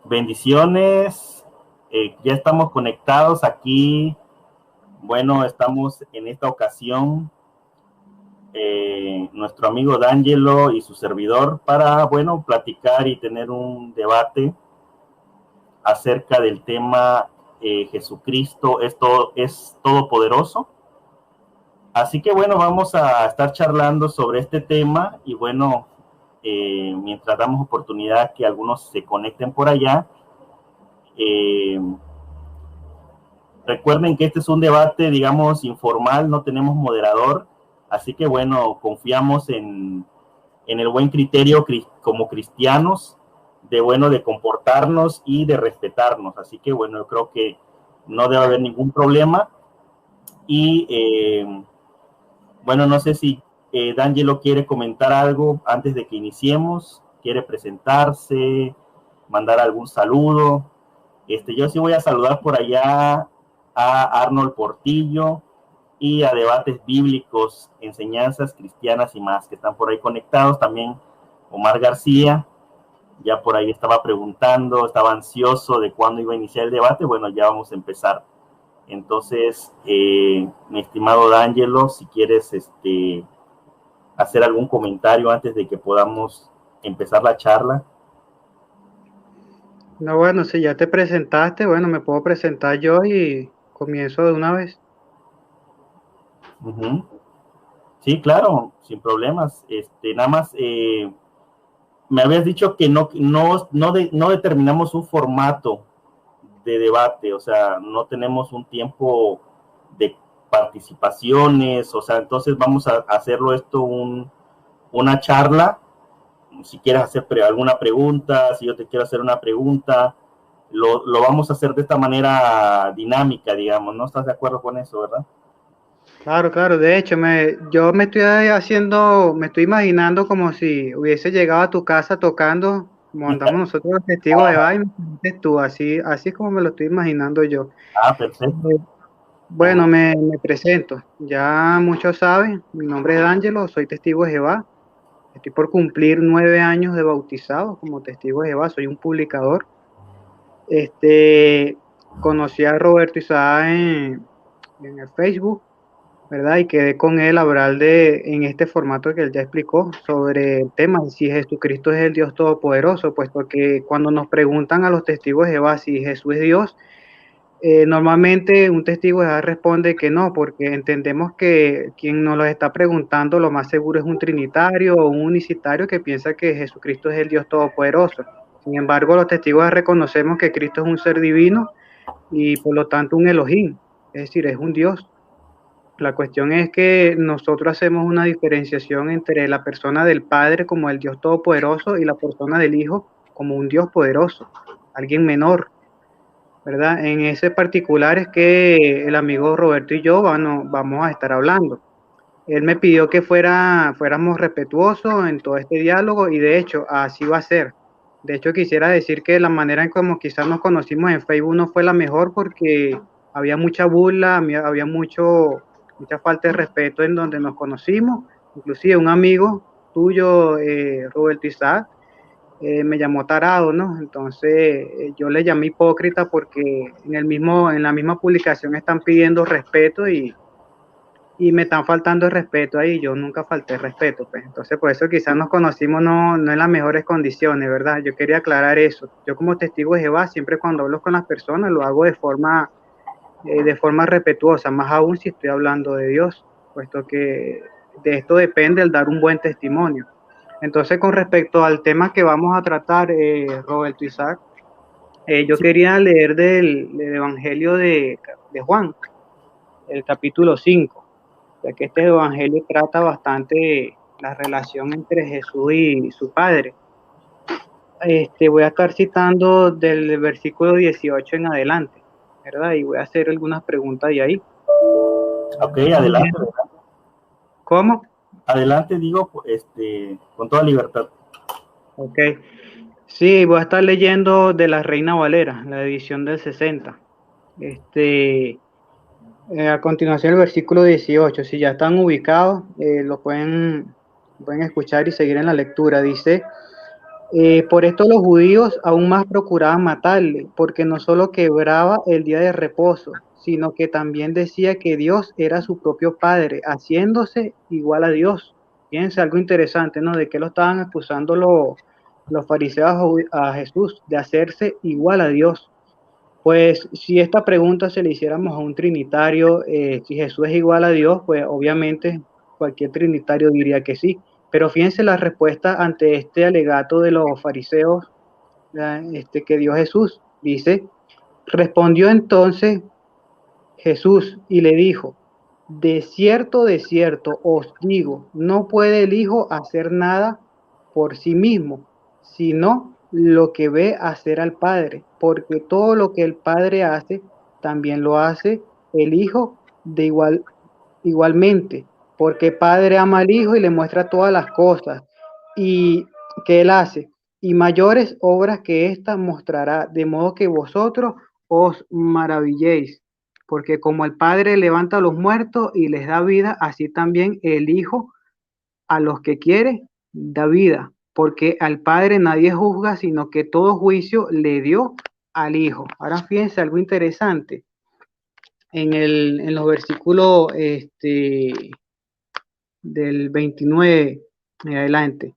Bendiciones, ya estamos conectados aquí. Bueno, estamos en esta ocasión, nuestro amigo D'Angelo y su servidor para, bueno, platicar y tener un debate acerca del tema Jesucristo es todopoderoso. Así que bueno, vamos a estar charlando sobre este tema y bueno, mientras damos oportunidad que algunos se conecten por allá, recuerden que este es un debate, digamos, informal, no tenemos moderador, así que bueno, confiamos en el buen criterio como cristianos, de comportarnos y de respetarnos, así que bueno, yo creo que no debe haber ningún problema y bueno, no sé si D'Angelo quiere comentar algo antes de que iniciemos, quiere presentarse, mandar algún saludo. Yo sí voy a saludar por allá a Arnold Portillo y a Debates Bíblicos, Enseñanzas Cristianas y más, que están por ahí conectados. También Omar García, ya por ahí estaba preguntando, estaba ansioso de cuándo iba a iniciar el debate. Bueno, ya vamos a empezar. Entonces, mi estimado D'Angelo, si quieres hacer algún comentario antes de que podamos empezar la charla. No, bueno, si ya te presentaste, bueno, me puedo presentar yo y comienzo de una vez. Uh-huh. Sí, claro, sin problemas. Nada más, me habías dicho que no determinamos un formato de debate, o sea, no tenemos un tiempo de participaciones, o sea, entonces vamos a hacerlo una charla. Si quieres hacer alguna pregunta, si yo te quiero hacer una pregunta, lo vamos a hacer de esta manera dinámica, digamos, ¿no? ¿Estás de acuerdo con eso, verdad? Claro, claro, de hecho, yo me estoy me estoy imaginando como si hubiese llegado a tu casa tocando, como andamos nosotros los testigos de Jehová, y me preguntes tú, así es como me lo estoy imaginando yo. Ah, perfecto. Eh, Bueno, me presento, ya muchos saben, mi nombre es D'Angelo, soy testigo de Jehová, estoy por cumplir 9 años de bautizado como testigo de Jehová, soy un publicador. Este, Conocí a Roberto Isaac en el Facebook, ¿verdad? Y quedé con él a hablar en este formato que él ya explicó sobre el tema de si Jesucristo es el Dios Todopoderoso, puesto que cuando nos preguntan a los testigos de Jehová si Jesús es Dios, normalmente un testigo de Jehová responde que no, porque entendemos que quien nos lo está preguntando lo más seguro es un trinitario o un unicitario que piensa que Jesucristo es el Dios Todopoderoso. Sin embargo, los testigos de Jehová reconocemos que Cristo es un ser divino y por lo tanto un Elohim, es decir, es un Dios. La cuestión es que nosotros hacemos una diferenciación entre la persona del Padre como el Dios Todopoderoso y la persona del Hijo como un Dios poderoso, alguien menor, ¿verdad? En ese particular es que el amigo Roberto y yo vamos a estar hablando. Él me pidió que fuéramos respetuosos en todo este diálogo y de hecho así va a ser. De hecho quisiera decir que la manera en como quizás nos conocimos en Facebook no fue la mejor porque había mucha burla, había mucha falta de respeto en donde nos conocimos. Inclusive un amigo tuyo, Roberto Isaac, me llamó tarado, ¿no? Entonces yo le llamé hipócrita porque en la misma publicación están pidiendo respeto y me están faltando el respeto ahí, yo nunca falté el respeto, pues. Entonces por eso quizás nos conocimos no en las mejores condiciones, ¿verdad? Yo quería aclarar eso. Yo como testigo de Jehová, siempre cuando hablo con las personas lo hago de forma respetuosa, más aún si estoy hablando de Dios, puesto que de esto depende el dar un buen testimonio. Entonces, con respecto al tema que vamos a tratar, Roberto Isaac, yo Sí, quería leer del Evangelio de Juan, el capítulo 5, ya que este Evangelio trata bastante la relación entre Jesús y su Padre. Voy a estar citando del versículo 18 en adelante, ¿verdad? Y voy a hacer algunas preguntas de ahí. ok, adelante. ¿Cómo? Adelante, digo, con toda libertad. Ok. Sí, voy a estar leyendo de la Reina Valera, la edición del 60. Este, a continuación el versículo 18. Si ya están ubicados, lo pueden escuchar y seguir en la lectura. Dice, Por esto los judíos aún más procuraban matarle, porque no solo quebraba el día de reposo, sino que también decía que Dios era su propio Padre, haciéndose igual a Dios. Fíjense algo interesante, ¿no? De que lo estaban acusando los fariseos a Jesús, de hacerse igual a Dios. Pues si esta pregunta se le hiciéramos a un trinitario, si Jesús es igual a Dios, pues obviamente cualquier trinitario diría que sí. Pero fíjense la respuesta ante este alegato de los fariseos, que dio Jesús. Dice, respondió entonces Jesús y le dijo, de cierto os digo, no puede el Hijo hacer nada por sí mismo, sino lo que ve hacer al Padre, porque todo lo que el Padre hace, también lo hace el Hijo igualmente, porque Padre ama al Hijo y le muestra todas las cosas y que Él hace, y mayores obras que ésta mostrará, de modo que vosotros os maravilléis, porque como el Padre levanta a los muertos y les da vida, así también el Hijo a los que quiere da vida, porque al Padre nadie juzga, sino que todo juicio le dio al Hijo. Ahora fíjense algo interesante en los versículos del 29 en adelante,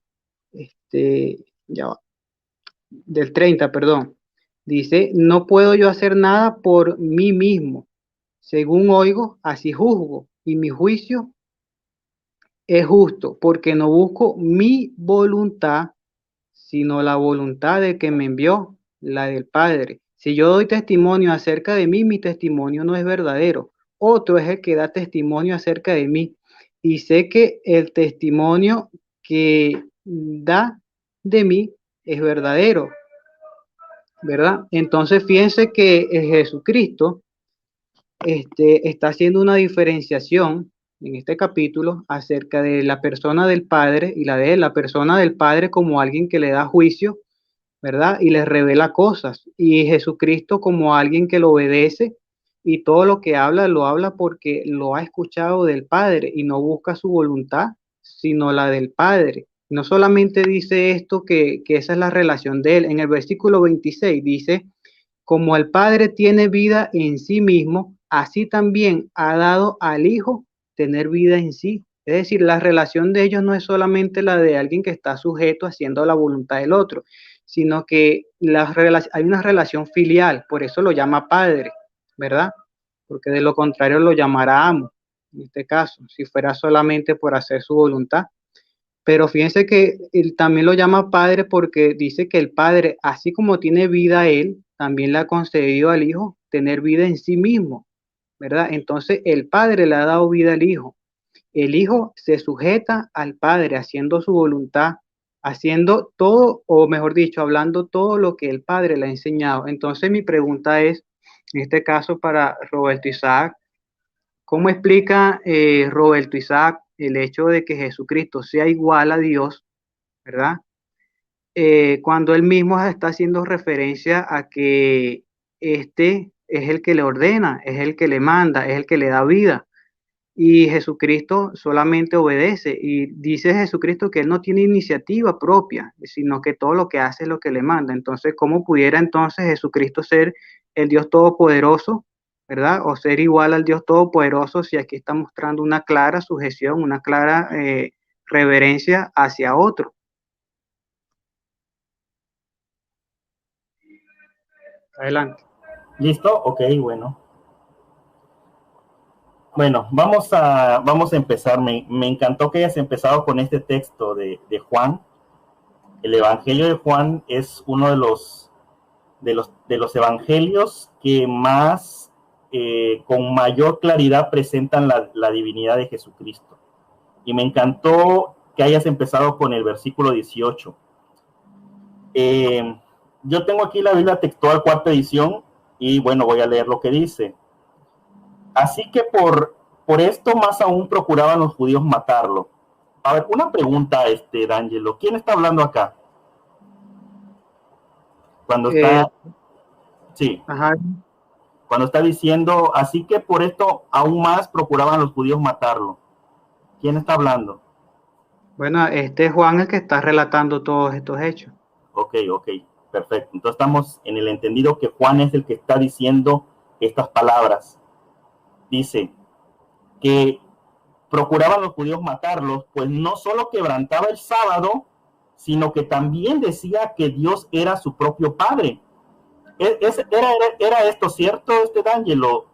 ya va, del 30, perdón. Dice, no puedo yo hacer nada por mí mismo. Según oigo, así juzgo, y mi juicio es justo, porque no busco mi voluntad, sino la voluntad del que me envió, la del Padre. Si yo doy testimonio acerca de mí, mi testimonio no es verdadero. Otro es el que da testimonio acerca de mí. Y sé que el testimonio que da de mí es verdadero, ¿verdad? Entonces fíjense que Jesucristo está haciendo una diferenciación en este capítulo acerca de la persona del Padre y la persona del Padre como alguien que le da juicio, ¿verdad? Y le revela cosas. Y Jesucristo como alguien que lo obedece y todo lo que habla lo habla porque lo ha escuchado del Padre y no busca su voluntad, sino la del Padre. No solamente dice esto que esa es la relación de él. En el versículo 26 dice, como el Padre tiene vida en sí mismo, así también ha dado al Hijo tener vida en sí. Es decir, la relación de ellos no es solamente la de alguien que está sujeto haciendo la voluntad del otro, sino que hay una relación filial, por eso lo llama Padre, ¿verdad? Porque de lo contrario lo llamará amo, en este caso, si fuera solamente por hacer su voluntad. Pero fíjense que él también lo llama Padre porque dice que el Padre, así como tiene vida él, también le ha concedido al Hijo tener vida en sí mismo, ¿verdad? Entonces el Padre le ha dado vida al Hijo. El Hijo se sujeta al Padre haciendo su voluntad, haciendo todo, o mejor dicho, hablando todo lo que el Padre le ha enseñado. Entonces mi pregunta es, en este caso para Roberto Isaac, ¿cómo explica Roberto Isaac el hecho de que Jesucristo sea igual a Dios, ¿verdad? Cuando él mismo está haciendo referencia a que este es el que le ordena, es el que le manda, es el que le da vida. Y Jesucristo solamente obedece. Y dice Jesucristo que él no tiene iniciativa propia, sino que todo lo que hace es lo que le manda. Entonces, ¿cómo pudiera entonces Jesucristo ser el Dios Todopoderoso, ¿verdad? O ser igual al Dios Todopoderoso si aquí está mostrando una clara sujeción, una clara reverencia hacia otro. Adelante. ¿Listo? Ok, bueno. Bueno, vamos a empezar. Me encantó que hayas empezado con este texto de Juan. El Evangelio de Juan es uno de los evangelios que más, con mayor claridad presentan la divinidad de Jesucristo. Y me encantó que hayas empezado con el versículo 18. Yo tengo aquí la Biblia textual cuarta edición y bueno, voy a leer lo que dice. Así que por esto más aún procuraban los judíos matarlo. A ver, una pregunta, D'Angelo. ¿Quién está hablando acá? Cuando Eh, está, sí, ajá. cuando está diciendo, así que por esto aún más procuraban los judíos matarlo. ¿Quién está hablando? Bueno, este es Juan el que está relatando todos estos hechos. Ok, perfecto. Entonces estamos en el entendido que Juan es el que está diciendo estas palabras. Dice que procuraban los judíos matarlos, pues no solo quebrantaba el sábado, sino que también decía que Dios era su propio Padre. ¿Era esto cierto, D'Angelo?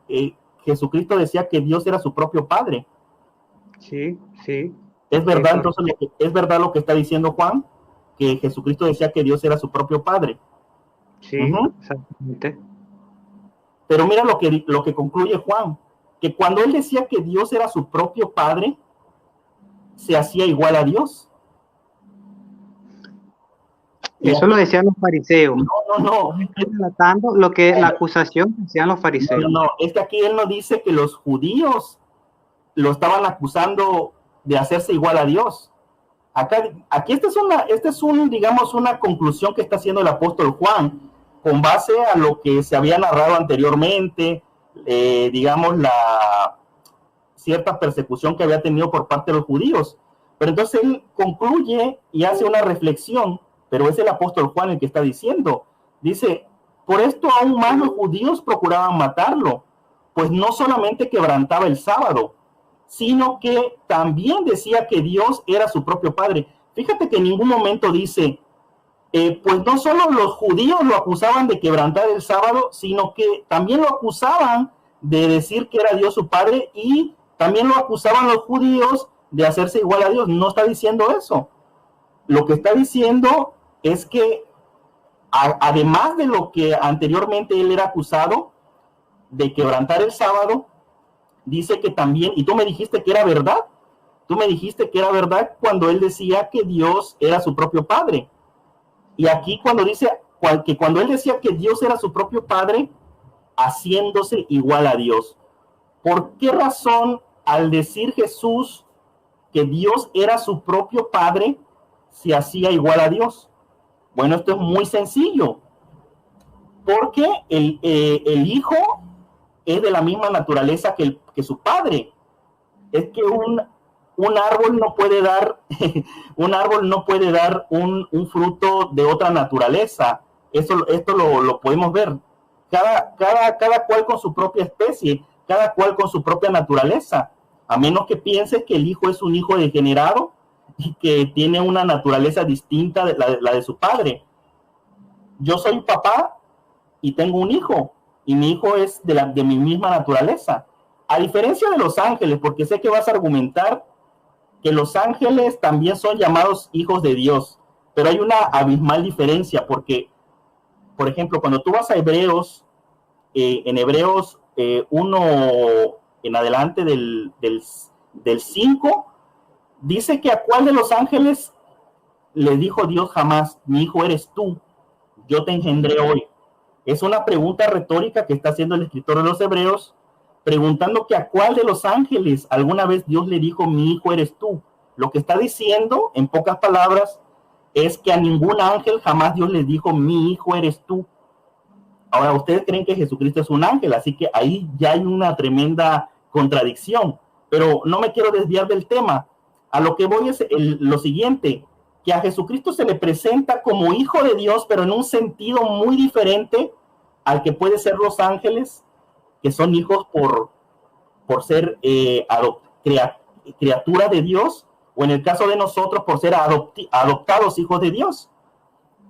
Jesucristo decía que Dios era su propio Padre. Sí, sí. ¿Es verdad entonces es verdad lo que está diciendo Juan? Que Jesucristo decía que Dios era su propio Padre. Sí, exactamente. Pero mira lo que concluye Juan, que cuando él decía que Dios era su propio Padre, se hacía igual a Dios. Eso lo decían los fariseos. No. Estoy relatando la acusación que hacían los fariseos. No, es que aquí él no dice que los judíos lo estaban acusando de hacerse igual a Dios. Aquí esta es digamos, una conclusión que está haciendo el apóstol Juan con base a lo que se había narrado anteriormente, digamos, la cierta persecución que había tenido por parte de los judíos. Pero entonces él concluye y hace una reflexión, pero es el apóstol Juan el que está diciendo. Dice, por esto aún más los judíos procuraban matarlo, pues no solamente quebrantaba el sábado, sino que también decía que Dios era su propio Padre. Fíjate que en ningún momento dice, pues no solo los judíos lo acusaban de quebrantar el sábado, sino que también lo acusaban de decir que era Dios su Padre, y también lo acusaban los judíos de hacerse igual a Dios. No está diciendo eso. Lo que está diciendo es que además de lo que anteriormente él era acusado de quebrantar el sábado, dice que también, y tú me dijiste que era verdad cuando él decía que Dios era su propio Padre. Y aquí cuando dice que cuando él decía que Dios era su propio Padre, haciéndose igual a Dios. ¿Por qué razón al decir Jesús que Dios era su propio Padre se hacía igual a Dios? Bueno, esto es muy sencillo, porque el Hijo es de la misma naturaleza que su Padre. Es que un árbol no puede dar un fruto de otra naturaleza. Esto lo podemos ver. Cada cual con su propia especie, cada cual con su propia naturaleza, a menos que pienses que el Hijo es un hijo degenerado y que tiene una naturaleza distinta de la de su padre. Yo soy papá y tengo un hijo, y mi hijo es de mi misma naturaleza. A diferencia de los ángeles, porque sé que vas a argumentar que los ángeles también son llamados hijos de Dios, pero hay una abismal diferencia, porque, por ejemplo, cuando tú vas a Hebreos, en Hebreos 1 en adelante del 5, dice que a cuál de los ángeles le dijo Dios jamás, mi hijo eres tú, yo te engendré hoy. Es una pregunta retórica que está haciendo el escritor de los Hebreos, preguntando que a cuál de los ángeles alguna vez Dios le dijo, mi hijo eres tú. Lo que está diciendo, en pocas palabras, es que a ningún ángel jamás Dios le dijo, mi hijo eres tú. Ahora, ustedes creen que Jesucristo es un ángel, así que ahí ya hay una tremenda contradicción, pero no me quiero desviar del tema. A lo que voy es lo siguiente, que a Jesucristo se le presenta como hijo de Dios, pero en un sentido muy diferente al que puede ser los ángeles, que son hijos por ser criatura de Dios, o en el caso de nosotros, por ser adoptados hijos de Dios.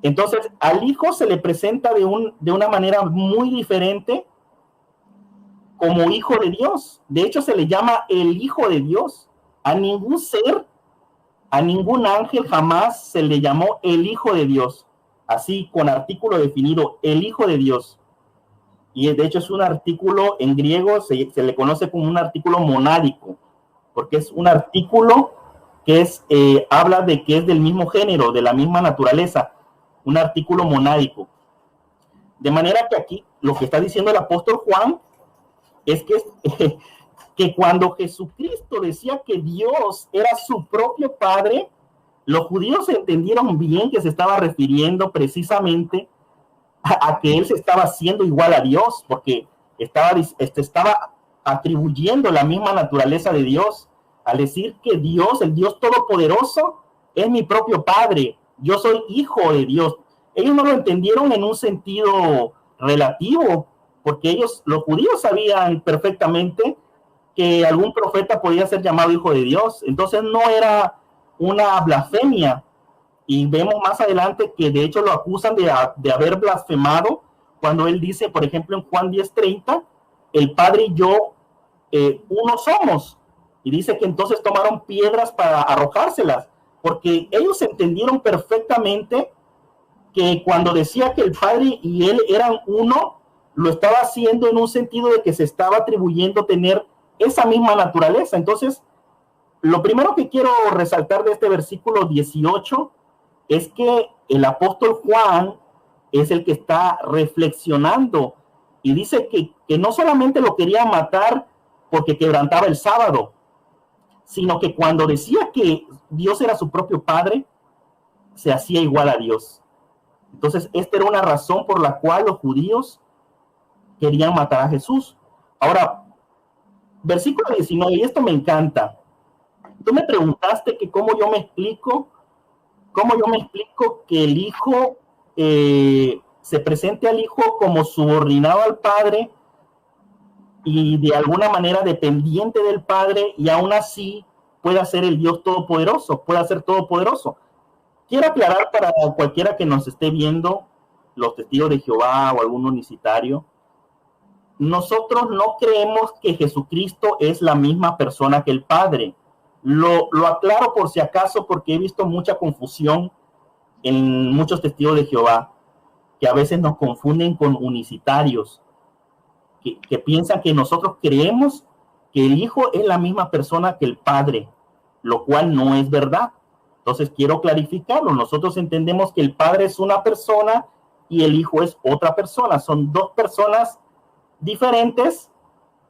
Entonces, al hijo se le presenta de una manera muy diferente como hijo de Dios. De hecho, se le llama el hijo de Dios. A ningún ser, a ningún ángel jamás se le llamó el hijo de Dios. Así, con artículo definido, el hijo de Dios. Y de hecho es un artículo en griego, se le conoce como un artículo monádico, porque es un artículo que habla de que es del mismo género, de la misma naturaleza, un artículo monádico. De manera que aquí lo que está diciendo el apóstol Juan es que cuando Jesucristo decía que Dios era su propio Padre, los judíos entendieron bien que se estaba refiriendo precisamente a que él se estaba haciendo igual a Dios, porque estaba atribuyendo la misma naturaleza de Dios al decir que Dios, el Dios Todopoderoso, es mi propio Padre. Yo soy hijo de Dios. ellos no lo entendieron en un sentido relativo, porque ellos, los judíos, sabían perfectamente que algún profeta podía ser llamado hijo de Dios. Entonces no era una blasfemia. Y vemos más adelante que de hecho lo acusan de haber blasfemado cuando él dice, por ejemplo, en Juan 10:30, el Padre y yo uno somos. Y dice que entonces tomaron piedras para arrojárselas, porque ellos entendieron perfectamente que cuando decía que el Padre y él eran uno, lo estaba haciendo en un sentido de que se estaba atribuyendo tener esa misma naturaleza. Entonces, lo primero que quiero resaltar de este versículo 18 es que el apóstol Juan es el que está reflexionando y dice que no solamente lo quería matar porque quebrantaba el sábado, sino que cuando decía que Dios era su propio Padre, se hacía igual a Dios. Entonces, esta era una razón por la cual los judíos querían matar a Jesús. Ahora, versículo 19, y esto me encanta. Tú me preguntaste que cómo yo me explico que el Hijo se presente al Hijo como subordinado al Padre y de alguna manera dependiente del Padre, y aún así pueda ser el Dios todopoderoso, pueda ser todopoderoso. Quiero aclarar para cualquiera que nos esté viendo, los testigos de Jehová o algún unicitario, nosotros no creemos que Jesucristo es la misma persona que el Padre. Lo aclaro por si acaso, porque he visto mucha confusión en muchos testigos de Jehová, que a veces nos confunden con unicitarios, que piensan que nosotros creemos que el Hijo es la misma persona que el Padre, lo cual no es verdad. Entonces quiero clarificarlo. Nosotros entendemos que el Padre es una persona y el Hijo es otra persona. Son dos personas diferentes,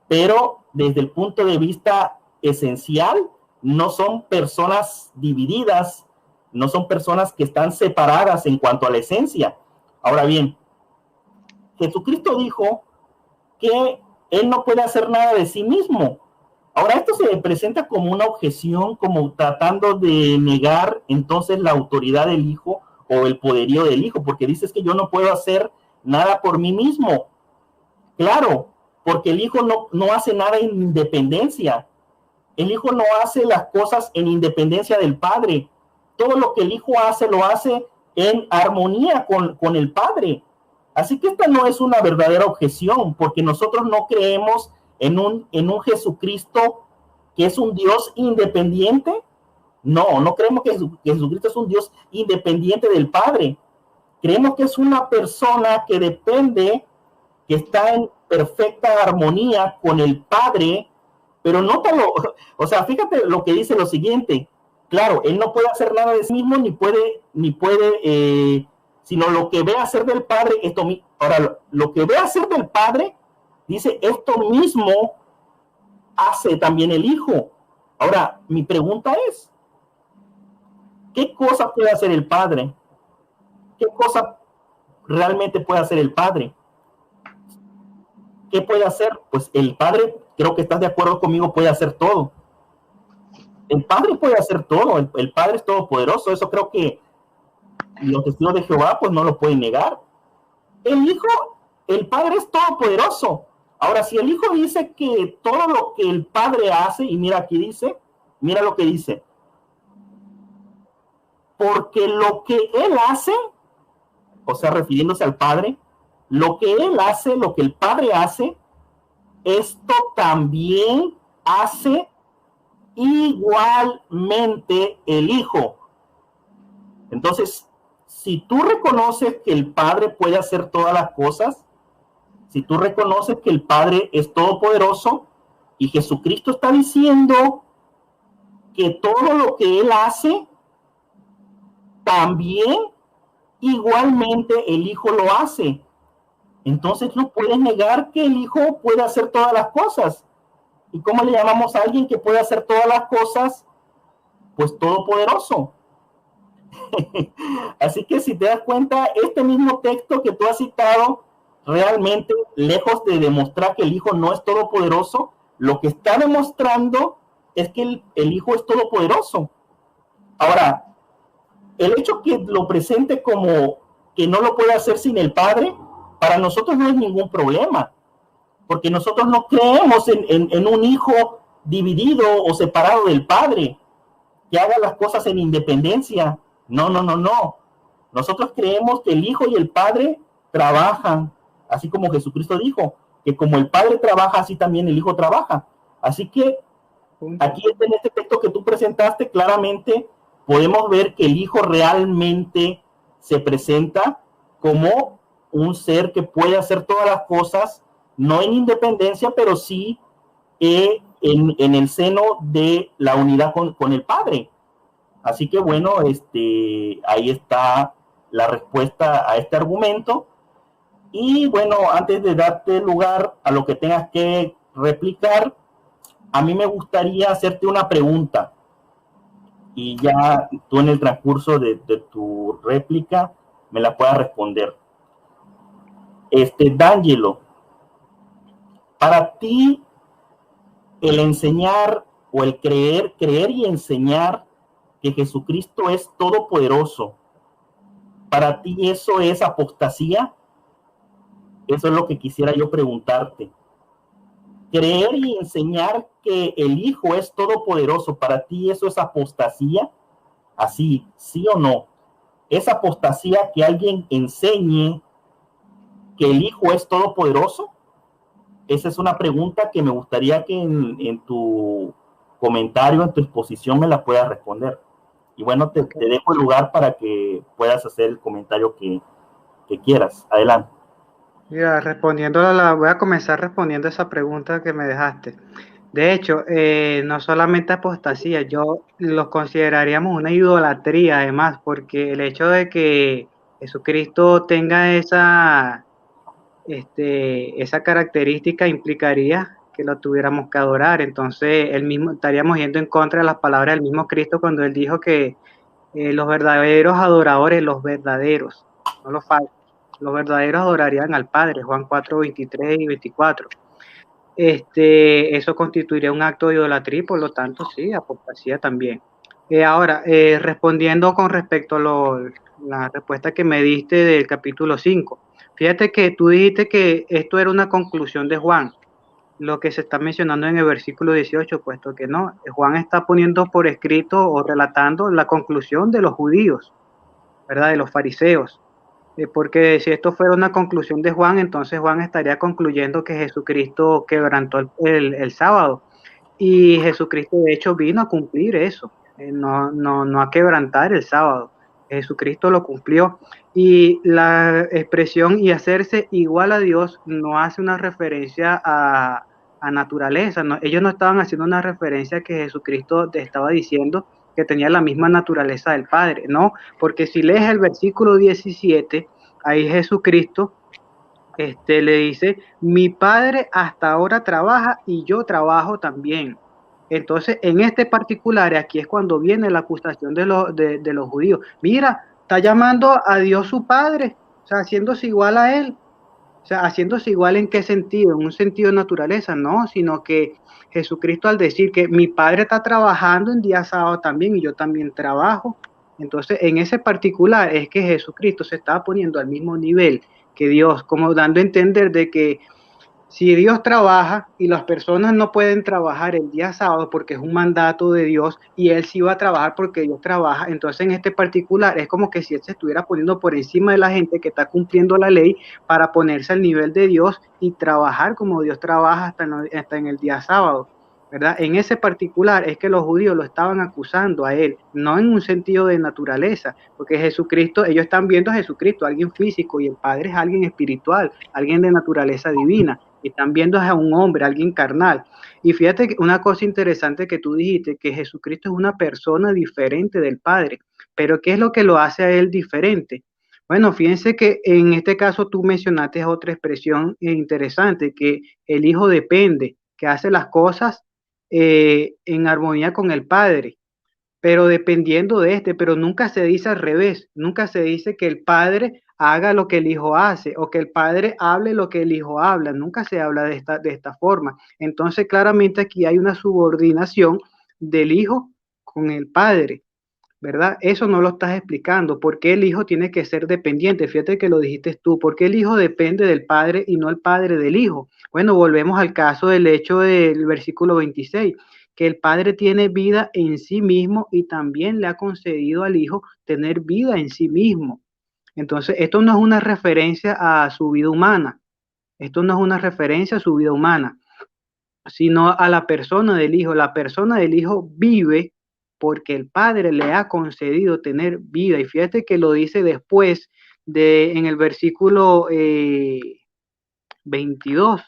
pero desde el punto de vista esencial, no son personas divididas, no son personas que están separadas en cuanto a la esencia. Ahora bien, Jesucristo dijo que Él no puede hacer nada de sí mismo. Ahora, esto se presenta como una objeción, como tratando de negar entonces la autoridad del Hijo o el poderío del Hijo, porque dices que yo no puedo hacer nada por mí mismo. Claro, porque el Hijo no hace nada en independencia. El Hijo no hace las cosas en independencia del Padre. Todo lo que el Hijo hace, lo hace en armonía con el Padre. Así que esta no es una verdadera objeción, porque nosotros no creemos en un Jesucristo que es un Dios independiente. No creemos que Jesucristo es un Dios independiente del Padre. Creemos que es una persona que depende, que está en perfecta armonía con el Padre, pero nótalo, o sea, fíjate lo que dice lo siguiente. Claro, él no puede hacer nada de sí mismo, ni puede, sino lo que ve hacer del Padre, ahora, lo que ve hacer del Padre, dice, esto mismo hace también el Hijo. Ahora, mi pregunta es, ¿qué cosa puede hacer el Padre? ¿Qué cosa realmente puede hacer el Padre? ¿Qué puede hacer? Pues el Padre, creo que estás de acuerdo conmigo, puede hacer todo. El Padre puede hacer todo, el Padre es todopoderoso, eso creo que los testigos de Jehová pues no lo pueden negar. El Hijo, el Padre es todopoderoso. Ahora, si el Hijo dice que todo lo que el Padre hace, y mira aquí dice, mira lo que dice, porque lo que Él hace, o sea, refiriéndose al Padre, lo que Él hace, lo que el Padre hace, esto también hace igualmente el Hijo. Entonces, si tú reconoces que el Padre puede hacer todas las cosas, si tú reconoces que el Padre es todopoderoso y Jesucristo está diciendo que todo lo que Él hace, también igualmente el Hijo lo hace. Entonces no puedes negar que el Hijo puede hacer todas las cosas. ¿Y cómo le llamamos a alguien que puede hacer todas las cosas? Pues todopoderoso. Así que si te das cuenta, este mismo texto que tú has citado, realmente, lejos de demostrar que el Hijo no es todopoderoso, lo que está demostrando es que el Hijo es todopoderoso. Ahora, el hecho que lo presente como que no lo puede hacer sin el Padre, para nosotros no es ningún problema, porque nosotros no creemos en un hijo dividido o separado del Padre, que haga las cosas en independencia. No, no, no, no. Nosotros creemos que el Hijo y el Padre trabajan, así como Jesucristo dijo, que como el Padre trabaja, así también el Hijo trabaja. Así que aquí en este texto que tú presentaste, claramente podemos ver que el Hijo realmente se presenta como un ser que puede hacer todas las cosas, no en independencia, pero sí en el seno de la unidad con el Padre. Así que bueno, ahí está la respuesta a este argumento. Y bueno, antes de darte lugar a lo que tengas que replicar, a mí me gustaría hacerte una pregunta y ya tú en el transcurso de tu réplica me la puedas responder. D'Angelo, para ti el enseñar o el creer y enseñar que Jesucristo es todopoderoso, ¿para ti eso es apostasía? Eso es lo que quisiera yo preguntarte. Creer y enseñar que el Hijo es todopoderoso, ¿para ti eso es apostasía? Así, ¿sí o no? ¿Es apostasía que alguien enseñe que el Hijo es todopoderoso? Esa es una pregunta que me gustaría que en tu comentario, en tu exposición me la puedas responder. Y bueno, te dejo el lugar para que puedas hacer el comentario que quieras. Adelante. Mira, voy a comenzar respondiendo esa pregunta que me dejaste. De hecho, no solamente apostasía, yo los consideraríamos una idolatría además, porque el hecho de que Jesucristo tenga esa característica implicaría que lo tuviéramos que adorar. Entonces, estaríamos yendo en contra de las palabras del mismo Cristo cuando él dijo que los verdaderos adoradores, los verdaderos, no los falsos, los verdaderos adorarían al Padre, Juan 4, 23 y 24. Eso constituiría un acto de idolatría y por lo tanto sí, apostasía también. Ahora, respondiendo con respecto a la respuesta que me diste del capítulo 5, fíjate que tú dijiste que esto era una conclusión de Juan, lo que se está mencionando en el versículo 18, puesto que no, Juan está poniendo por escrito o relatando la conclusión de los judíos, ¿verdad? De los fariseos. Porque si esto fuera una conclusión de Juan, entonces Juan estaría concluyendo que Jesucristo quebrantó el sábado. Y Jesucristo de hecho vino a cumplir eso, no a quebrantar el sábado. Jesucristo lo cumplió. Y la expresión y hacerse igual a Dios no hace una referencia a naturaleza. No, ellos no estaban haciendo una referencia que Jesucristo estaba diciendo que tenía la misma naturaleza del Padre, no, porque si lees el versículo 17, ahí Jesucristo le dice, mi Padre hasta ahora trabaja y yo trabajo también. Entonces, en este particular, aquí es cuando viene la acusación de los judíos. Mira, está llamando a Dios su Padre, o sea, haciéndose igual a Él. O sea, haciéndose igual en qué sentido, en un sentido de naturaleza, no, sino que Jesucristo al decir que mi Padre está trabajando en día sábado también y yo también trabajo, entonces en ese particular es que Jesucristo se está poniendo al mismo nivel que Dios, como dando a entender de que si Dios trabaja y las personas no pueden trabajar el día sábado porque es un mandato de Dios y Él sí va a trabajar porque Dios trabaja, entonces en este particular es como que si Él se estuviera poniendo por encima de la gente que está cumpliendo la ley para ponerse al nivel de Dios y trabajar como Dios trabaja hasta en el día sábado, ¿verdad? En ese particular es que los judíos lo estaban acusando a Él, no en un sentido de naturaleza, porque Jesucristo, ellos están viendo a Jesucristo, alguien físico, y el Padre es alguien espiritual, alguien de naturaleza divina. Están viendo a un hombre, a alguien carnal. Y fíjate que una cosa interesante que tú dijiste, que Jesucristo es una persona diferente del Padre. Pero ¿qué es lo que lo hace a él diferente? Bueno, fíjense que en este caso tú mencionaste otra expresión interesante, que el Hijo depende, que hace las cosas en armonía con el Padre, pero dependiendo de pero nunca se dice al revés, nunca se dice que el padre haga lo que el hijo hace o que el padre hable lo que el hijo habla, nunca se habla de esta forma. Entonces, claramente aquí hay una subordinación del hijo con el padre, ¿verdad? Eso no lo estás explicando. ¿Por qué el hijo tiene que ser dependiente? Fíjate que lo dijiste tú. ¿Por qué el hijo depende del padre y no el padre del hijo? Bueno, volvemos al caso del hecho del versículo 26, que el padre tiene vida en sí mismo y también le ha concedido al hijo tener vida en sí mismo. Entonces, esto no es una referencia a su vida humana. Esto no es una referencia a su vida humana, sino a la persona del hijo. La persona del hijo vive porque el padre le ha concedido tener vida. Y fíjate que lo dice después en el versículo 22,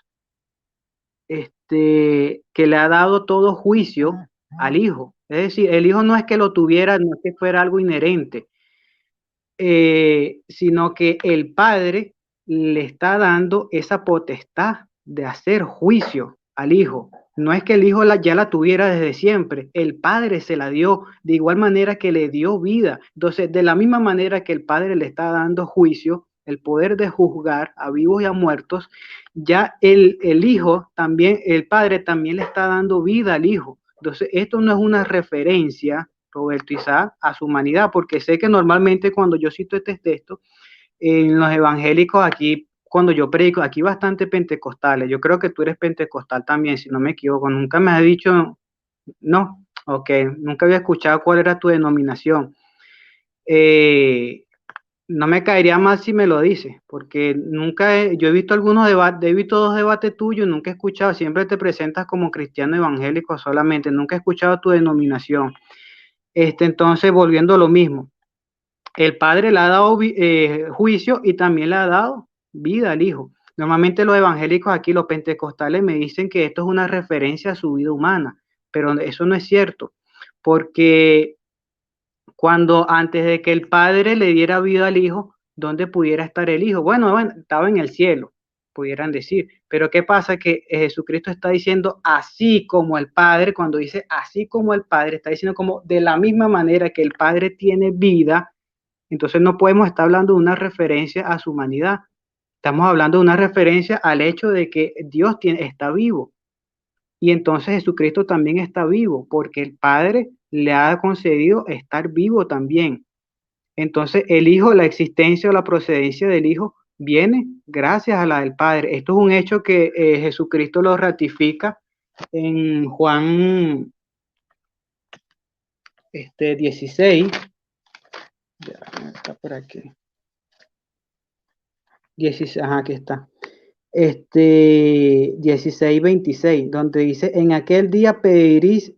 que le ha dado todo juicio al hijo. Es decir, el hijo no es que lo tuviera, no es que fuera algo inherente, sino que el padre le está dando esa potestad de hacer juicio al hijo. No es que el hijo ya la tuviera desde siempre, el padre se la dio de igual manera que le dio vida. Entonces, de la misma manera que el padre le está dando juicio, el poder de juzgar a vivos y a muertos, ya el hijo también, el padre también le está dando vida al hijo. Entonces, esto no es una referencia, Roberto Isaac, a su humanidad, porque sé que normalmente cuando yo cito este texto, en los evangélicos aquí, cuando yo predico, aquí bastante pentecostales, yo creo que tú eres pentecostal también, si no me equivoco, nunca me has dicho, no, ok, nunca había escuchado cuál era tu denominación. No me caería mal si me lo dices, porque yo he visto algunos debates, he visto 2 debates tuyos, nunca he escuchado, siempre te presentas como cristiano evangélico solamente, nunca he escuchado tu denominación. Entonces, volviendo a lo mismo, el padre le ha dado juicio y también le ha dado vida al hijo. Normalmente los evangélicos aquí, los pentecostales, me dicen que esto es una referencia a su vida humana, pero eso no es cierto, porque cuando antes de que el padre le diera vida al hijo, ¿dónde pudiera estar el hijo? Bueno, estaba en el cielo, pudieran decir. Pero ¿qué pasa? Que Jesucristo está diciendo así como el padre, cuando dice así como el padre, está diciendo como de la misma manera que el padre tiene vida. Entonces no podemos estar hablando de una referencia a su humanidad. Estamos hablando de una referencia al hecho de que Dios está vivo. Y entonces Jesucristo también está vivo, porque el Padre le ha concedido estar vivo también. Entonces el Hijo, la existencia o la procedencia del Hijo viene gracias a la del Padre. Esto es un hecho que Jesucristo lo ratifica en Juan 16. Ya, está por aquí. 16, ajá, aquí está. 16:26, donde dice, en aquel día pediréis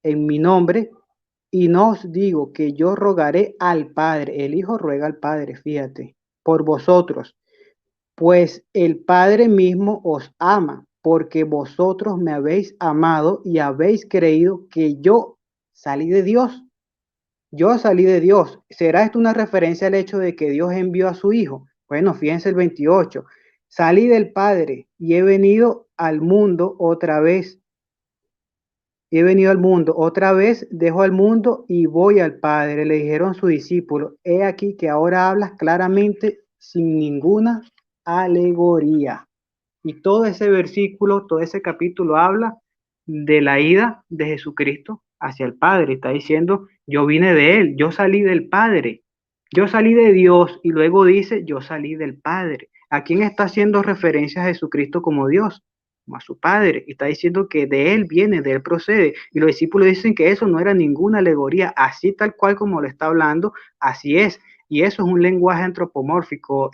en mi nombre, y no os digo que yo rogaré al Padre. El Hijo ruega al Padre, fíjate, por vosotros, pues el Padre mismo os ama, porque vosotros me habéis amado y habéis creído que yo salí de Dios. Yo salí de Dios. ¿Será esto una referencia al hecho de que Dios envió a su Hijo? Bueno, fíjense el 28. Salí del Padre y he venido al mundo otra vez. He venido al mundo otra vez, dejo al mundo y voy al Padre. Le dijeron sus discípulos, he aquí que ahora hablas claramente sin ninguna alegoría. Y todo ese versículo, todo ese capítulo habla de la ida de Jesucristo hacia el Padre. Está diciendo, yo vine de Él, yo salí del Padre, yo salí de Dios, y luego dice, yo salí del Padre. ¿A quién está haciendo referencia a Jesucristo como Dios? Como a su Padre. Y está diciendo que de Él viene, de Él procede. Y los discípulos dicen que eso no era ninguna alegoría, así tal cual como lo está hablando, así es. Y eso es un lenguaje antropomórfico,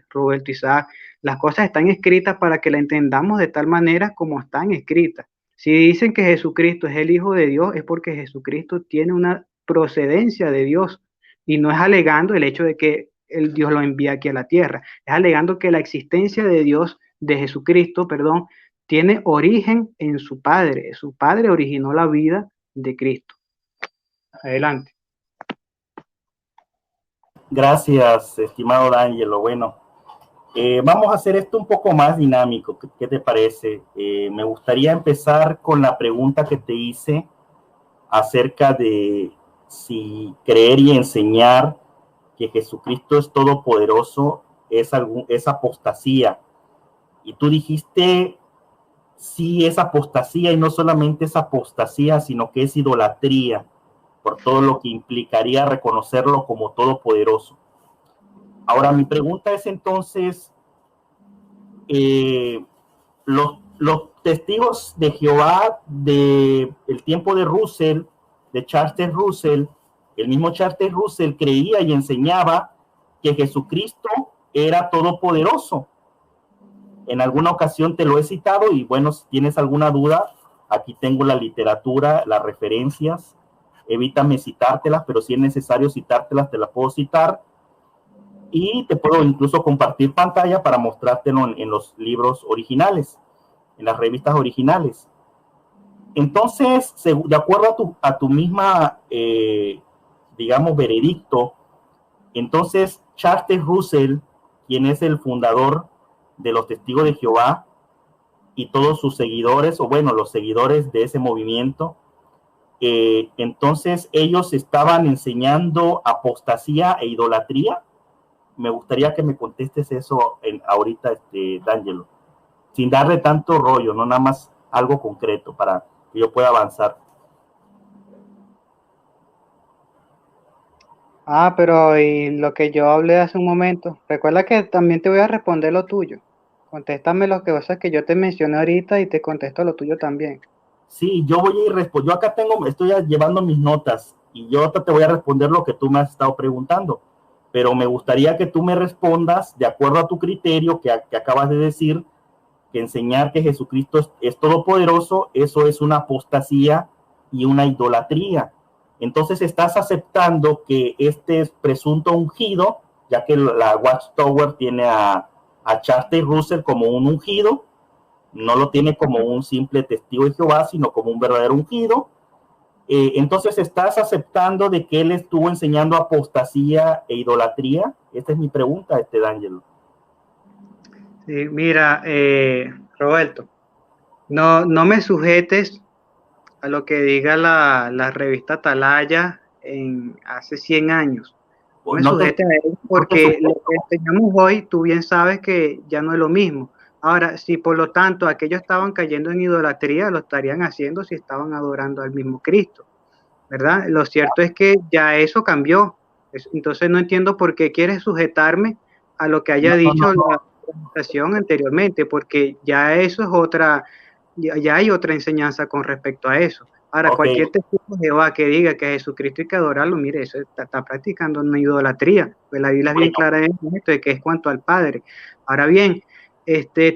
Roberto Isaac. Las cosas están escritas para que la entendamos de tal manera como están escritas. Si dicen que Jesucristo es el Hijo de Dios, es porque Jesucristo tiene una procedencia de Dios y no es alegando el hecho de que el Dios lo envía aquí a la tierra, es alegando que la existencia de Dios, de Jesucristo, perdón, tiene origen en su Padre. Su Padre originó la vida de Cristo. Adelante. Gracias, estimado D'Angelo. Bueno, vamos a hacer esto un poco más dinámico. ¿Qué te parece? Me gustaría empezar con la pregunta que te hice acerca de si creer y enseñar que Jesucristo es todopoderoso es apostasía. Y tú dijiste sí es apostasía, y no solamente es apostasía, sino que es idolatría, por todo lo que implicaría reconocerlo como todopoderoso. Ahora, mi pregunta es entonces, los testigos de Jehová del tiempo de Russell, de Charles Russell, el mismo Charles Russell creía y enseñaba que Jesucristo era todopoderoso. En alguna ocasión te lo he citado, y bueno, si tienes alguna duda, aquí tengo la literatura, las referencias. Evítame citártelas, pero si es necesario citártelas, te las puedo citar, y te puedo incluso compartir pantalla para mostrártelo en los libros originales, en las revistas originales. Entonces, de acuerdo a tu misma, digamos, veredicto, entonces Charles Russell, quien es el fundador de los Testigos de Jehová, y todos sus seguidores, o bueno, los seguidores de ese movimiento, entonces ellos estaban enseñando apostasía e idolatría. Me gustaría que me contestes eso ahorita, D'Angelo, sin darle tanto rollo, no nada más algo concreto para que yo pueda avanzar. Pero y lo que yo hablé hace un momento, recuerda que también te voy a responder lo tuyo. Contéstame lo que cosas que yo te mencioné ahorita y te contesto lo tuyo también. Sí, yo voy a ir yo acá estoy llevando mis notas, y yo te voy a responder lo que tú me has estado preguntando, pero me gustaría que tú me respondas de acuerdo a tu criterio que acabas de decir, que enseñar que Jesucristo es todopoderoso, eso es una apostasía y una idolatría. Entonces estás aceptando que este presunto ungido, ya que la Watchtower tiene a Charles Russell como un ungido, no lo tiene como un simple testigo de Jehová, sino como un verdadero ungido. Entonces estás aceptando de que él estuvo enseñando apostasía e idolatría. Esta es mi pregunta, D'Angelo. Sí, mira, Roberto, no me sujetes a lo que diga la revista Atalaya hace 100 años. No me sujetes a él, porque lo que enseñamos hoy, tú bien sabes que ya no es lo mismo. Ahora, si por lo tanto aquellos estaban cayendo en idolatría, lo estarían haciendo si estaban adorando al mismo Cristo, ¿verdad? Lo cierto es que ya eso cambió. Entonces no entiendo por qué quieres sujetarme a lo que haya dicho la organización anteriormente, porque ya eso es otra, ya hay otra enseñanza con respecto a eso. Ahora, cualquier testigo de Jehová que diga que Jesucristo hay que adorarlo, mire, eso está practicando una idolatría. Pues la Biblia es bien clara en esto, de que es cuanto al Padre. Ahora bien,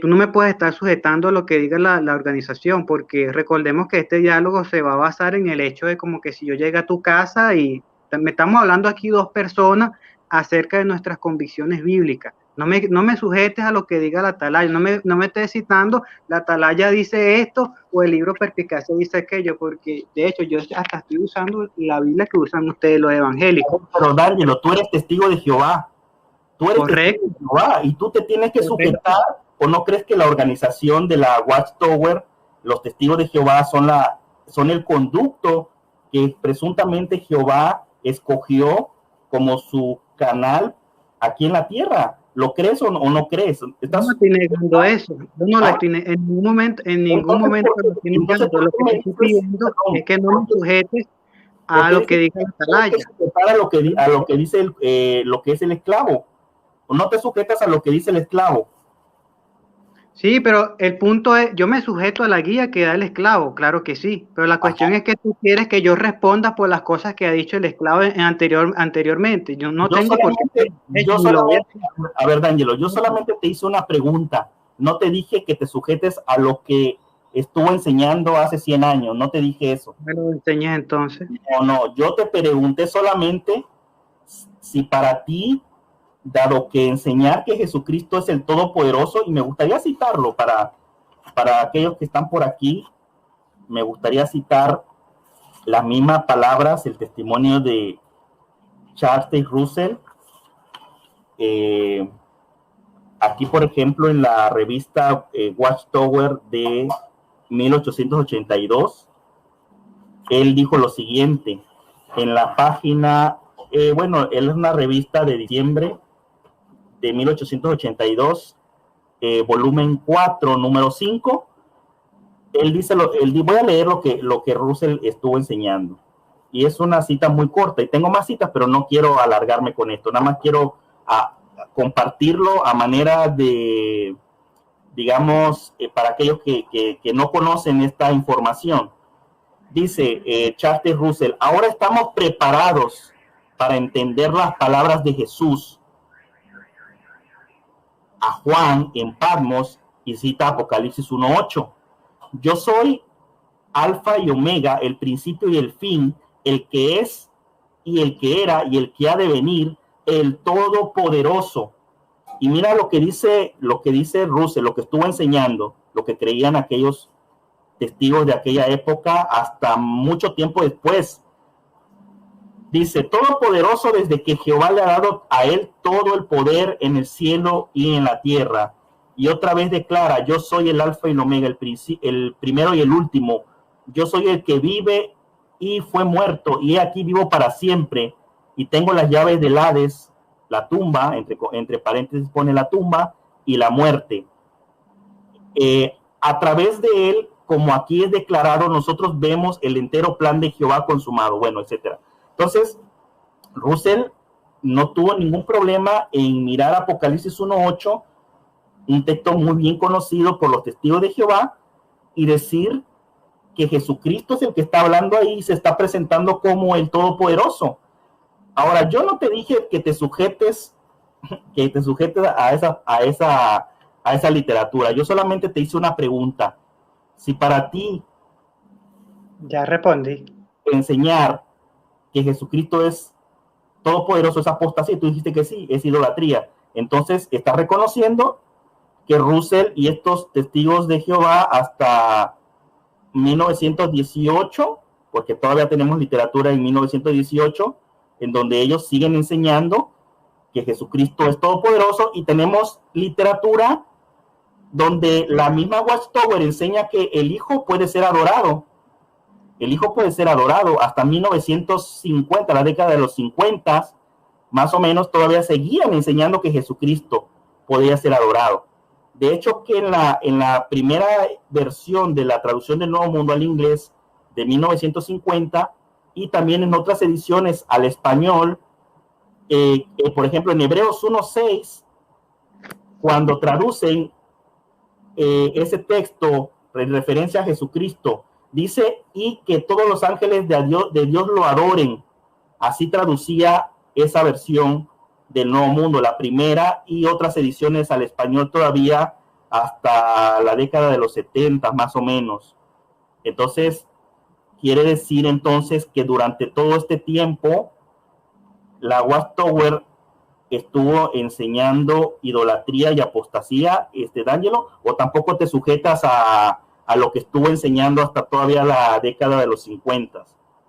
tú no me puedes estar sujetando a lo que diga la organización, porque recordemos que este diálogo se va a basar en el hecho de como que si yo llego a tu casa y me estamos hablando aquí dos personas acerca de nuestras convicciones bíblicas. No me sujetes a lo que diga la atalaya, no me estés citando, la atalaya dice esto o el libro Perspicacia dice aquello, porque de hecho yo hasta estoy usando la Biblia que usan ustedes los evangélicos. Pero D'Angelo, tú eres testigo de Jehová. Tú eres testigo de Jehová y tú te tienes que sujetar. ¿O no crees que la organización de la Watchtower, los testigos de Jehová, son el conducto que presuntamente Jehová escogió como su canal aquí en la tierra? ¿Lo crees o no crees? Yo no estoy negando eso. Yo no lo estoy en ningún momento lo estoy negando. Lo que estoy pidiendo es que no me sujetes a lo que diga la atalaya. A lo que dice lo que es el esclavo. No te sujetas a lo que dice el esclavo. Sí, pero el punto es, yo me sujeto a la guía que da el esclavo, claro que sí, pero la cuestión es que tú quieres que yo responda por las cosas que ha dicho el esclavo anteriormente. Yo no tengo por qué. A ver, D'Angelo, yo solamente te hice una pregunta. No te dije que te sujetes a lo que estuvo enseñando hace 100 años. No te dije eso. ¿Me lo enseñas entonces? No, yo te pregunté solamente si para ti, dado que enseñar que Jesucristo es el Todopoderoso, y me gustaría citarlo para aquellos que están por aquí, me gustaría citar las mismas palabras, el testimonio de Charles Russell. Aquí, por ejemplo, en la revista Watchtower de 1882, él dijo lo siguiente, en la página, él es una revista de diciembre de 1882, volumen 4, número 5, él dice, voy a leer lo que Russell estuvo enseñando. Y es una cita muy corta, y tengo más citas, pero no quiero alargarme con esto, nada más quiero compartirlo a manera de, digamos, para aquellos que no conocen esta información. Dice Charles Russell, ahora estamos preparados para entender las palabras de Jesús a Juan en Patmos, y cita Apocalipsis 1:8. Yo soy Alfa y Omega, el principio y el fin, el que es y el que era y el que ha de venir, el Todopoderoso. Y mira lo que dice Russell, lo que estuvo enseñando, lo que creían aquellos testigos de aquella época hasta mucho tiempo después. Dice, Todopoderoso, desde que Jehová le ha dado a él todo el poder en el cielo y en la tierra. Y otra vez declara, yo soy el Alfa y el Omega, el primero y el último. Yo soy el que vive y fue muerto, y aquí vivo para siempre, y tengo las llaves del Hades, la tumba, entre paréntesis pone la tumba, y la muerte. A través de él, como aquí es declarado, nosotros vemos el entero plan de Jehová consumado, bueno, etcétera. Entonces, Russell no tuvo ningún problema en mirar Apocalipsis 1:8, un texto muy bien conocido por los testigos de Jehová, y decir que Jesucristo es el que está hablando ahí y se está presentando como el Todopoderoso. Ahora, yo no te dije que te sujetes a esa literatura. Yo solamente te hice una pregunta. Si para ti ya respondí. Enseñar que Jesucristo es todopoderoso es apostasía, tú dijiste que sí, es idolatría. Entonces, estás reconociendo que Russell y estos testigos de Jehová hasta 1918, porque todavía tenemos literatura en 1918, en donde ellos siguen enseñando que Jesucristo es todopoderoso, y tenemos literatura donde la misma Watchtower enseña que el Hijo puede ser adorado. El Hijo puede ser adorado hasta 1950, la década de los 50, más o menos, todavía seguían enseñando que Jesucristo podía ser adorado. De hecho, que en la primera versión de la traducción del Nuevo Mundo al inglés de 1950, y también en otras ediciones al español, por ejemplo, en Hebreos 1:6, cuando traducen ese texto en referencia a Jesucristo, dice, y que todos los ángeles de Dios lo adoren. Así traducía esa versión del Nuevo Mundo, la primera, y otras ediciones al español todavía hasta la década de los 70, más o menos. Entonces, quiere decir entonces que durante todo este tiempo, la Watchtower estuvo enseñando idolatría y apostasía, D'Angelo, o tampoco te sujetas a lo que estuvo enseñando hasta todavía la década de los 50,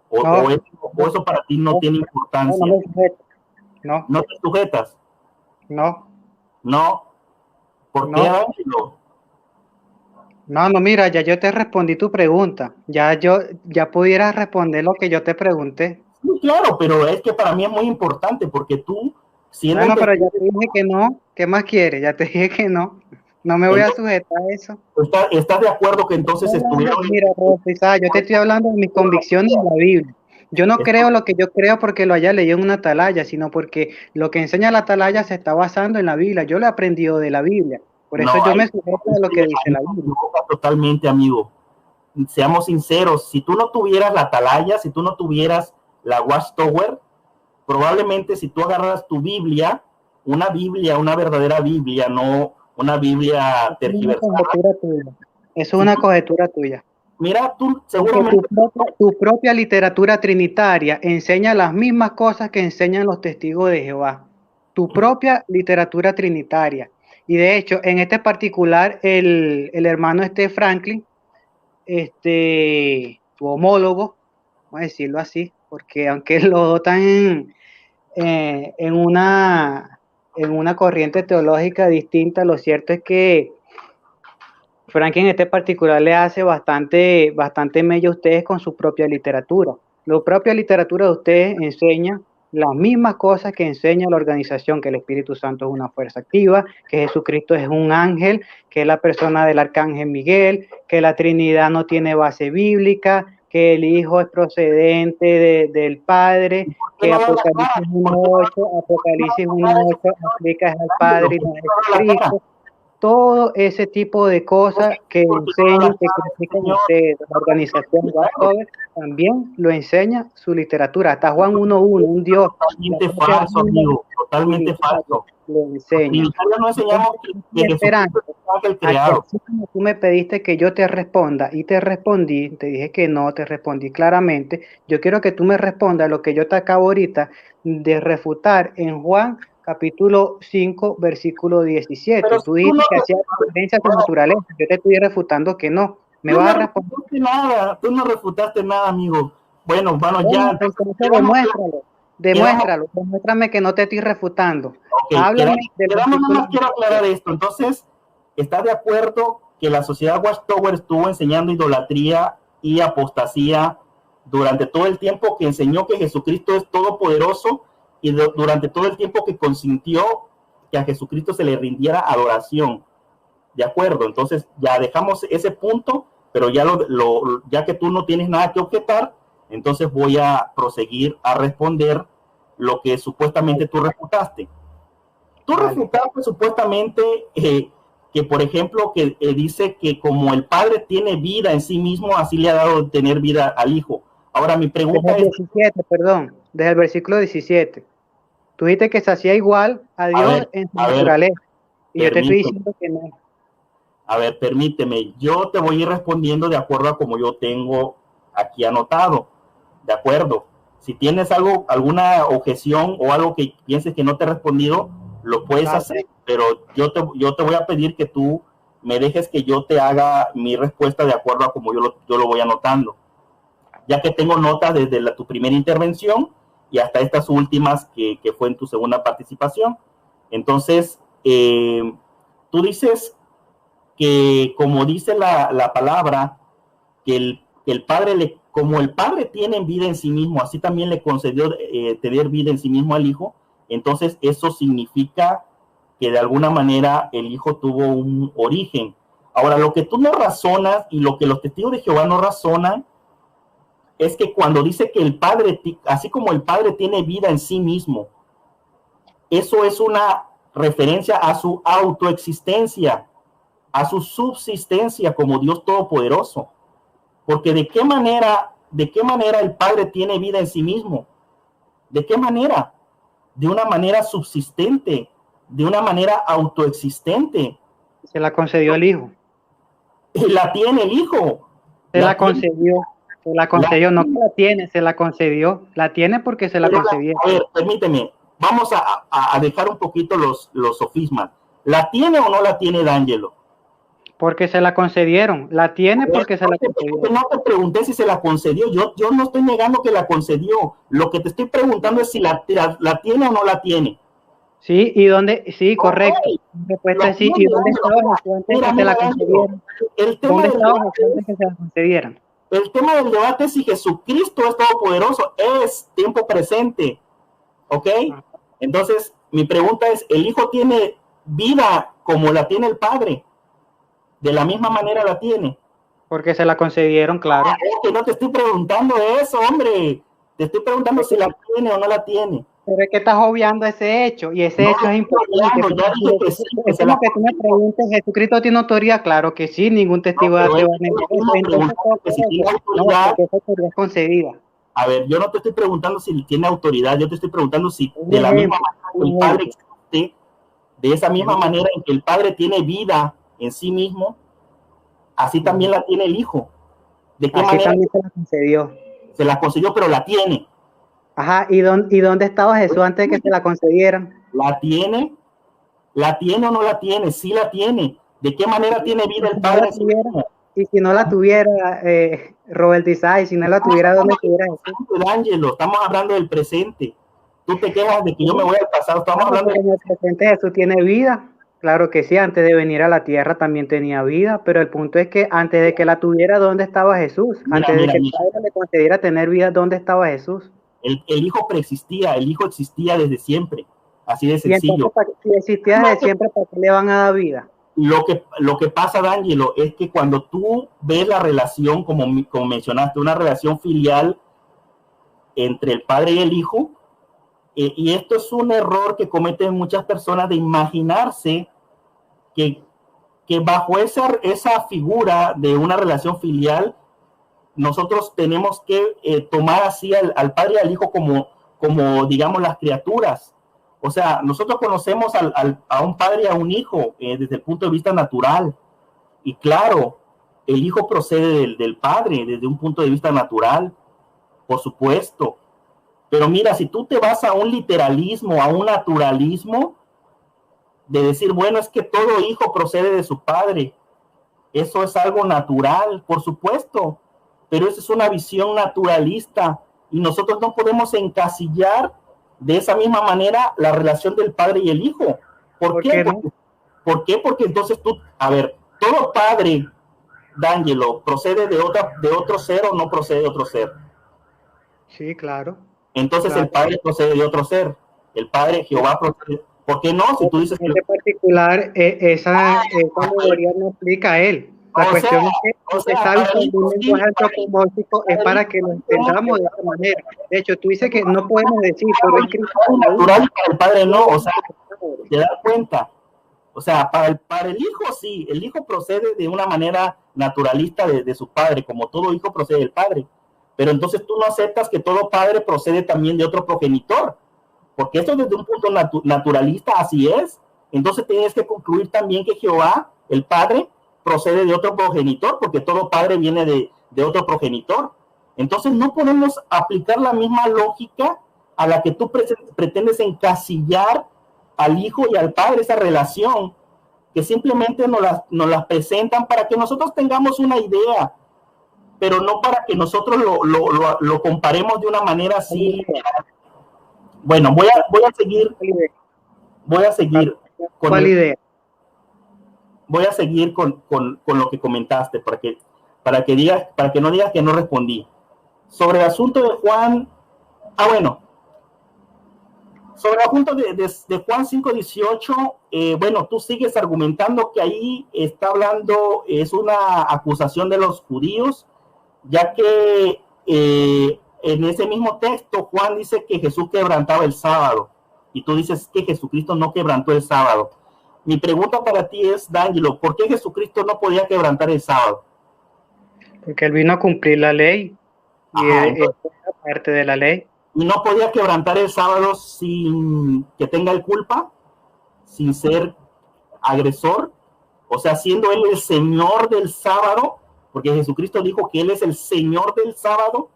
o eso para ti no tiene importancia. ¿No te sujetas? No. ¿Por qué, D'Angelo? No, mira, ya yo te respondí tu pregunta. Ya pudieras responder lo que yo te pregunté. Sí, claro, pero es que para mí es muy importante, porque tú, siendo pero ya te dije que no. ¿Qué más quieres? Ya te dije que no. No me voy a sujetar a eso. ¿Estás de acuerdo que entonces estuvieron? Mira, yo te estoy hablando de mis convicciones en la Biblia. Yo no creo lo que yo creo porque lo haya leído en una atalaya, sino porque lo que enseña la atalaya se está basando en la Biblia. Yo lo he aprendido de la Biblia. Por eso yo me sujeto a lo que dice la Biblia. Totalmente, amigo. Seamos sinceros, si tú no tuvieras la atalaya, si tú no tuvieras la Watchtower, probablemente si tú agarras tu Biblia, una verdadera Biblia, no una Biblia tergiversada. Eso es una conjetura tuya. Mira, tú seguramente tu propia literatura trinitaria enseña las mismas cosas que enseñan los testigos de Jehová. Tu propia literatura trinitaria. Y de hecho, en este particular, el hermano Franklin, tu homólogo, vamos a decirlo así, porque aunque los dos están en una corriente teológica distinta, lo cierto es que Franklin en este particular le hace bastante mello a ustedes con su propia literatura. La propia literatura de ustedes enseña las mismas cosas que enseña la organización, que el Espíritu Santo es una fuerza activa, que Jesucristo es un ángel, que es la persona del arcángel Miguel, que la Trinidad no tiene base bíblica, que el Hijo es procedente del Padre, que Apocalipsis 1.8 aplica al Padre y no a Jesucristo. Todo ese tipo de cosas que enseñan, que critican ustedes, la organización Watchtower, también lo enseña su literatura. Hasta Juan 1.1, un Dios. Totalmente falso, amigo, totalmente falso. Lo enseña. No enseñamos que esperando el creador. así como tú me pediste que yo te responda y te respondí, te dije que no, te respondí claramente. Yo quiero que tú me respondas lo que yo te acabo ahorita de refutar en Juan capítulo 5, versículo 17. Pero tú dijiste que hacía referencia a tu naturaleza. Yo te estoy refutando que no. ¿Me vas a responder? Tú no refutaste nada, amigo. Bueno, ya. Entonces demuéstrame que no te estoy refutando. Okay, nada más quiero aclarar esto. Entonces, ¿estás de acuerdo que la sociedad Watchtower estuvo enseñando idolatría y apostasía durante todo el tiempo que enseñó que Jesucristo es todopoderoso y durante todo el tiempo que consintió que a Jesucristo se le rindiera adoración? De acuerdo, entonces ya dejamos ese punto, pero ya que tú no tienes nada que objetar, entonces voy a proseguir a responder lo que supuestamente tú refutaste. Tú refutaste supuestamente que, por ejemplo, que dice que como el Padre tiene vida en sí mismo, así le ha dado de tener vida al Hijo. Ahora mi pregunta desde el versículo 17. Tú dijiste que se hacía igual a Dios en su naturaleza. Y yo te estoy diciendo que no. A ver, permíteme, yo te voy a ir respondiendo de acuerdo a como yo tengo aquí anotado. ¿De acuerdo? Si tienes alguna objeción o algo que pienses que no te he respondido, lo puedes hacer, pero yo te voy a pedir que tú me dejes que yo te haga mi respuesta de acuerdo a como yo lo voy anotando, ya que tengo notas desde tu primera intervención y hasta estas últimas que fue en tu segunda participación. Entonces, tú dices que como dice la palabra, que el Padre, como el Padre tiene vida en sí mismo, así también le concedió tener vida en sí mismo al Hijo. Entonces eso significa que de alguna manera el Hijo tuvo un origen. Ahora, lo que tú no razonas y lo que los testigos de Jehová no razonan es que cuando dice que el Padre, así como el Padre tiene vida en sí mismo, eso es una referencia a su autoexistencia, a su subsistencia como Dios Todopoderoso. Porque ¿de qué manera el Padre tiene vida en sí mismo? ¿De qué manera? De una manera subsistente, de una manera autoexistente. Se la concedió el Hijo. La tiene el Hijo. Se la concedió, no que la tiene, se la concedió. La tiene porque se la concedió. A ver, permíteme, vamos a dejar un poquito los sofismas. ¿La tiene o no la tiene D'Angelo? Porque se la concedieron. La tiene porque se la concedió. No te pregunté si se la concedió. Yo no estoy negando que la concedió. Lo que te estoy preguntando es si la tiene o no la tiene. Sí, ¿y dónde? Sí, correcto. Respuesta es sí. ¿Y dónde estaba Jesús antes que se la concedieran? ¿Dónde estaba Jesús antes que se la concedieran? El tema del debate es si Jesucristo es todopoderoso. Es tiempo presente. ¿Ok? Entonces, mi pregunta es, ¿el Hijo tiene vida como la tiene el Padre? De la misma manera la tiene. Porque se la concedieron, claro. Que no te estoy preguntando eso, hombre. Te estoy preguntando si la tiene o no la tiene. Pero es que estás obviando ese hecho, y ese hecho es importante. Es como que tú me preguntes, ¿Jesucristo tiene autoridad? Claro que sí, ningún testigo de Jehová. Porque esa autoridad es concedida. A ver, yo no te estoy preguntando si tiene autoridad, yo te estoy preguntando si de la misma manera que el Padre existe, de esa misma manera en que el Padre tiene vida en sí mismo, así también la tiene el Hijo. ¿De qué manera? También se la concedió. Se la concedió, pero la tiene. Ajá, ¿y dónde estaba Jesús antes de que se la concedieran? ¿La tiene? ¿La tiene o no la tiene? Sí la tiene. ¿De qué manera tiene vida el Padre? Y si no la tuviera, Robert Isaac, si no la tuviera, ¿dónde estuviera Jesús? Ángelo, estamos hablando del presente. Tú te quejas de que yo me voy al pasado. Estamos hablando en el presente. Jesús tiene vida. Claro que sí, antes de venir a la tierra también tenía vida, pero el punto es que antes de que la tuviera, ¿dónde estaba Jesús? Antes de que el Padre le concediera tener vida, ¿dónde estaba Jesús? El hijo preexistía, el hijo existía desde siempre, así de sencillo. Y entonces, si existía desde siempre, ¿para qué le van a dar vida? Lo que pasa, D'Angelo, es que cuando tú ves la relación, como mencionaste, una relación filial entre el padre y el hijo, y esto es un error que cometen muchas personas de imaginarse que bajo esa figura de una relación filial, nosotros tenemos que tomar así al padre y al hijo como digamos, las criaturas. O sea, nosotros conocemos a un padre y a un hijo desde el punto de vista natural. Y claro, el hijo procede del padre desde un punto de vista natural, por supuesto. Pero mira, si tú te vas a un literalismo, a un naturalismo, de decir, bueno, es que todo hijo procede de su padre, eso es algo natural, por supuesto, pero esa es una visión naturalista y nosotros no podemos encasillar de esa misma manera la relación del padre y el hijo. ¿Por qué? No? ¿Por qué? Porque entonces tú, a ver, todo padre, D'Angelo, ¿procede de otro ser o no procede de otro ser? Sí, claro. Entonces claro. El padre procede de otro ser, el padre Jehová procede. ¿Por qué no? Si tú dices que... En particular, esa alegoría no aplica a él. La cuestión es que se está usando un lenguaje antropomórfico es para que lo entendamos de esa manera. De hecho, tú dices que no podemos decir, pero es Cristo natural, para el padre no, o sea, te das cuenta. O sea, para el hijo sí, el hijo procede de una manera naturalista de su padre, como todo hijo procede del padre. Pero entonces tú no aceptas que todo padre procede también de otro progenitor, porque esto desde un punto naturalista así es. Entonces tienes que concluir también que Jehová, el Padre, procede de otro progenitor, porque todo padre viene de otro progenitor. Entonces no podemos aplicar la misma lógica a la que tú pretendes encasillar al hijo y al padre, esa relación, que simplemente nos las presentan para que nosotros tengamos una idea, pero no para que nosotros lo comparemos de una manera así. Bueno, voy a seguir con ¿Cuál idea? Voy a seguir con lo que comentaste para que no digas que no respondí. Sobre el asunto de Juan, sobre el asunto de Juan 5:18, bueno, tú sigues argumentando que ahí está hablando, es una acusación de los judíos, ya que en ese mismo texto Juan dice que Jesús quebrantaba el sábado, y tú dices que Jesucristo no quebrantó el sábado. Mi pregunta para ti es, D'Angelo, ¿por qué Jesucristo no podía quebrantar el sábado? Porque él vino a cumplir la ley, y es parte de la ley. ¿Y no podía quebrantar el sábado sin que tenga el culpa? ¿Sin ser agresor? O sea, siendo él el Señor del sábado, porque Jesucristo dijo que él es el Señor del sábado,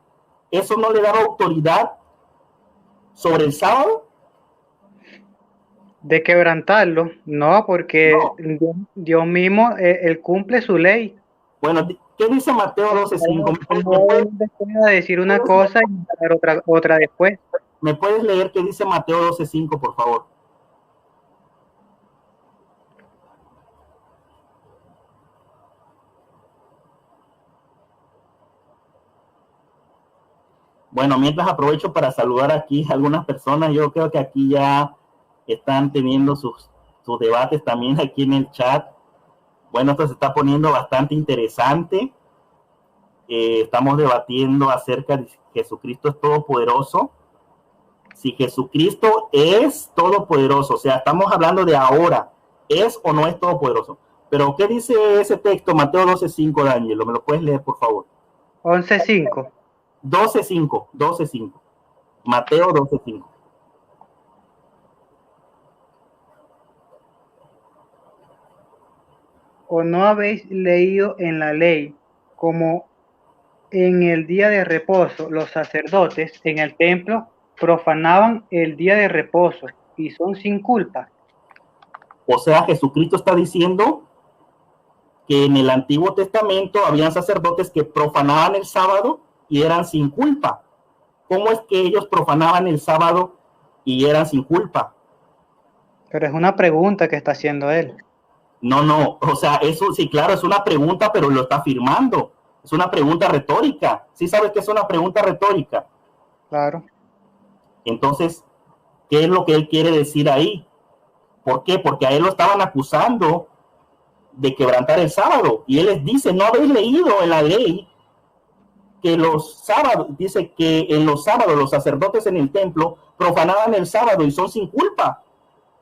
¿eso no le daba autoridad sobre el sábado? De quebrantarlo, no, porque no. Dios mismo, él cumple su ley. Bueno, ¿qué dice Mateo 12:5? No puede decir una cosa y dar otra después. ¿Me puedes leer qué dice Mateo 12:5, por favor? Bueno, mientras aprovecho para saludar aquí a algunas personas, yo creo que aquí ya están teniendo sus debates también aquí en el chat. Bueno, esto se está poniendo bastante interesante. Estamos debatiendo acerca de si Jesucristo es todopoderoso. Si Jesucristo es todopoderoso, o sea, estamos hablando de ahora, ¿es o no es todopoderoso? Pero, ¿qué dice ese texto, Mateo 12:5, D'Angelo? ¿Me lo puedes leer, por favor? 11:5. 12:5. Mateo 12:5. ¿O no habéis leído en la ley como en el día de reposo los sacerdotes en el templo profanaban el día de reposo y son sin culpa? O sea, Jesucristo está diciendo que en el Antiguo Testamento habían sacerdotes que profanaban el sábado y eran sin culpa. ¿Cómo es que ellos profanaban el sábado y eran sin culpa? Pero es una pregunta que está haciendo él. No, o sea, eso sí, claro, es una pregunta, pero lo está afirmando. Es una pregunta retórica. ¿Sí sabes que es una pregunta retórica? Claro. Entonces, ¿qué es lo que él quiere decir ahí? ¿Por qué? Porque a él lo estaban acusando de quebrantar el sábado. Y él les dice, ¿no habéis leído en la ley que los sábados, dice que en los sábados los sacerdotes en el templo profanaban el sábado y son sin culpa?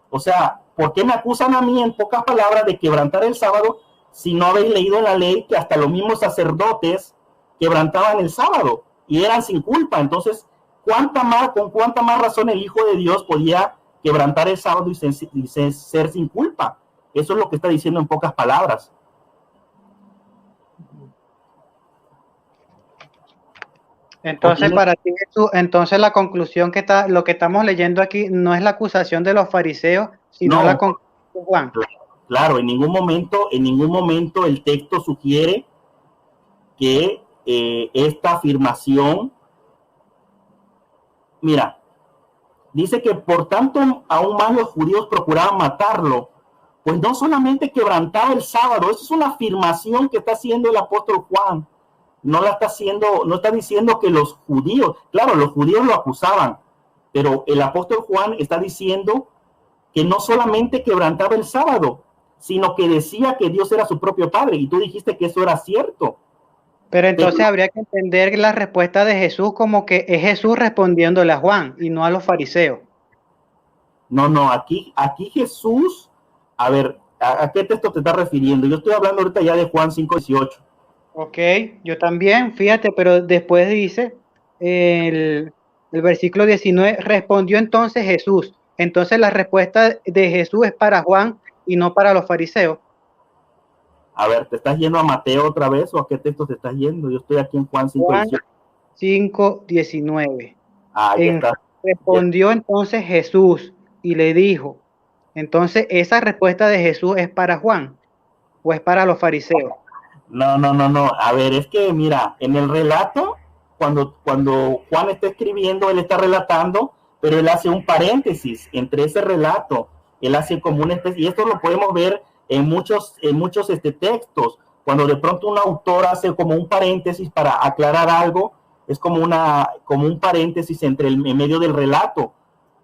O sea, ¿por qué me acusan a mí, en pocas palabras, de quebrantar el sábado si no habéis leído en la ley que hasta los mismos sacerdotes quebrantaban el sábado y eran sin culpa? Entonces, ¿con cuánta más razón el Hijo de Dios podía quebrantar el sábado y ser sin culpa? Eso es lo que está diciendo en pocas palabras. Entonces, para ti, entonces la conclusión lo que estamos leyendo aquí no es la acusación de los fariseos, sino no, la conclusión de Juan. Claro, en ningún momento el texto sugiere que esta afirmación, mira, dice que por tanto aún más los judíos procuraban matarlo, pues no solamente quebrantaba el sábado, eso es una afirmación que está haciendo el apóstol Juan. No está diciendo que los judíos, claro, los judíos lo acusaban, pero el apóstol Juan está diciendo que no solamente quebrantaba el sábado, sino que decía que Dios era su propio Padre, y tú dijiste que eso era cierto. Pero entonces habría que entender la respuesta de Jesús como que es Jesús respondiéndole a Juan y no a los fariseos. No, aquí Jesús, a ver, ¿a qué texto te estás refiriendo? Yo estoy hablando ahorita ya de Juan 5:18. Ok, yo también, fíjate, pero después dice el versículo 19, respondió entonces Jesús. Entonces la respuesta de Jesús es para Juan y no para los fariseos. A ver, ¿te estás yendo a Mateo otra vez o a qué texto te estás yendo? Yo estoy aquí en Juan 5:18. 5:19. Ahí está. Respondió entonces Jesús y le dijo, entonces esa respuesta de Jesús es para Juan o es para los fariseos. No. A ver, es que mira, en el relato, cuando Juan está escribiendo, él está relatando, pero él hace un paréntesis entre ese relato. Él hace como una especie, y esto lo podemos ver en muchos textos. Cuando de pronto un autor hace como un paréntesis para aclarar algo, es como un paréntesis en medio del relato.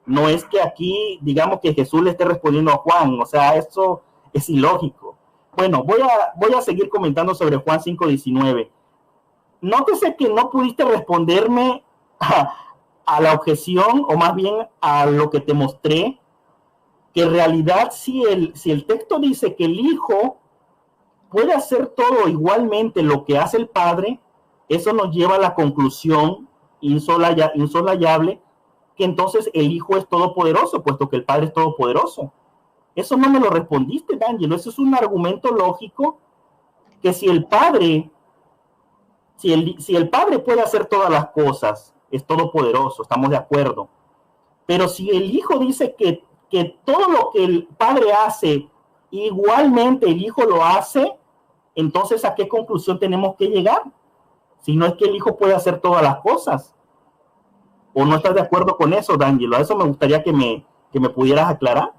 No es que aquí, digamos que Jesús le esté respondiendo a Juan, o sea, eso es ilógico. Bueno, voy a seguir comentando sobre Juan 5:19. Nótese que no pudiste responderme a la objeción, o más bien a lo que te mostré, que en realidad si el texto dice que el Hijo puede hacer todo igualmente lo que hace el Padre, eso nos lleva a la conclusión insolayable que entonces el Hijo es todopoderoso, puesto que el Padre es todopoderoso. Eso no me lo respondiste, D'Angelo. Eso es un argumento lógico que si el Padre puede hacer todas las cosas, es todopoderoso, estamos de acuerdo. Pero si el Hijo dice que todo lo que el Padre hace, igualmente el Hijo lo hace, entonces ¿a qué conclusión tenemos que llegar? Si no es que el Hijo puede hacer todas las cosas. ¿O no estás de acuerdo con eso, D'Angelo? A eso me gustaría que me pudieras aclarar.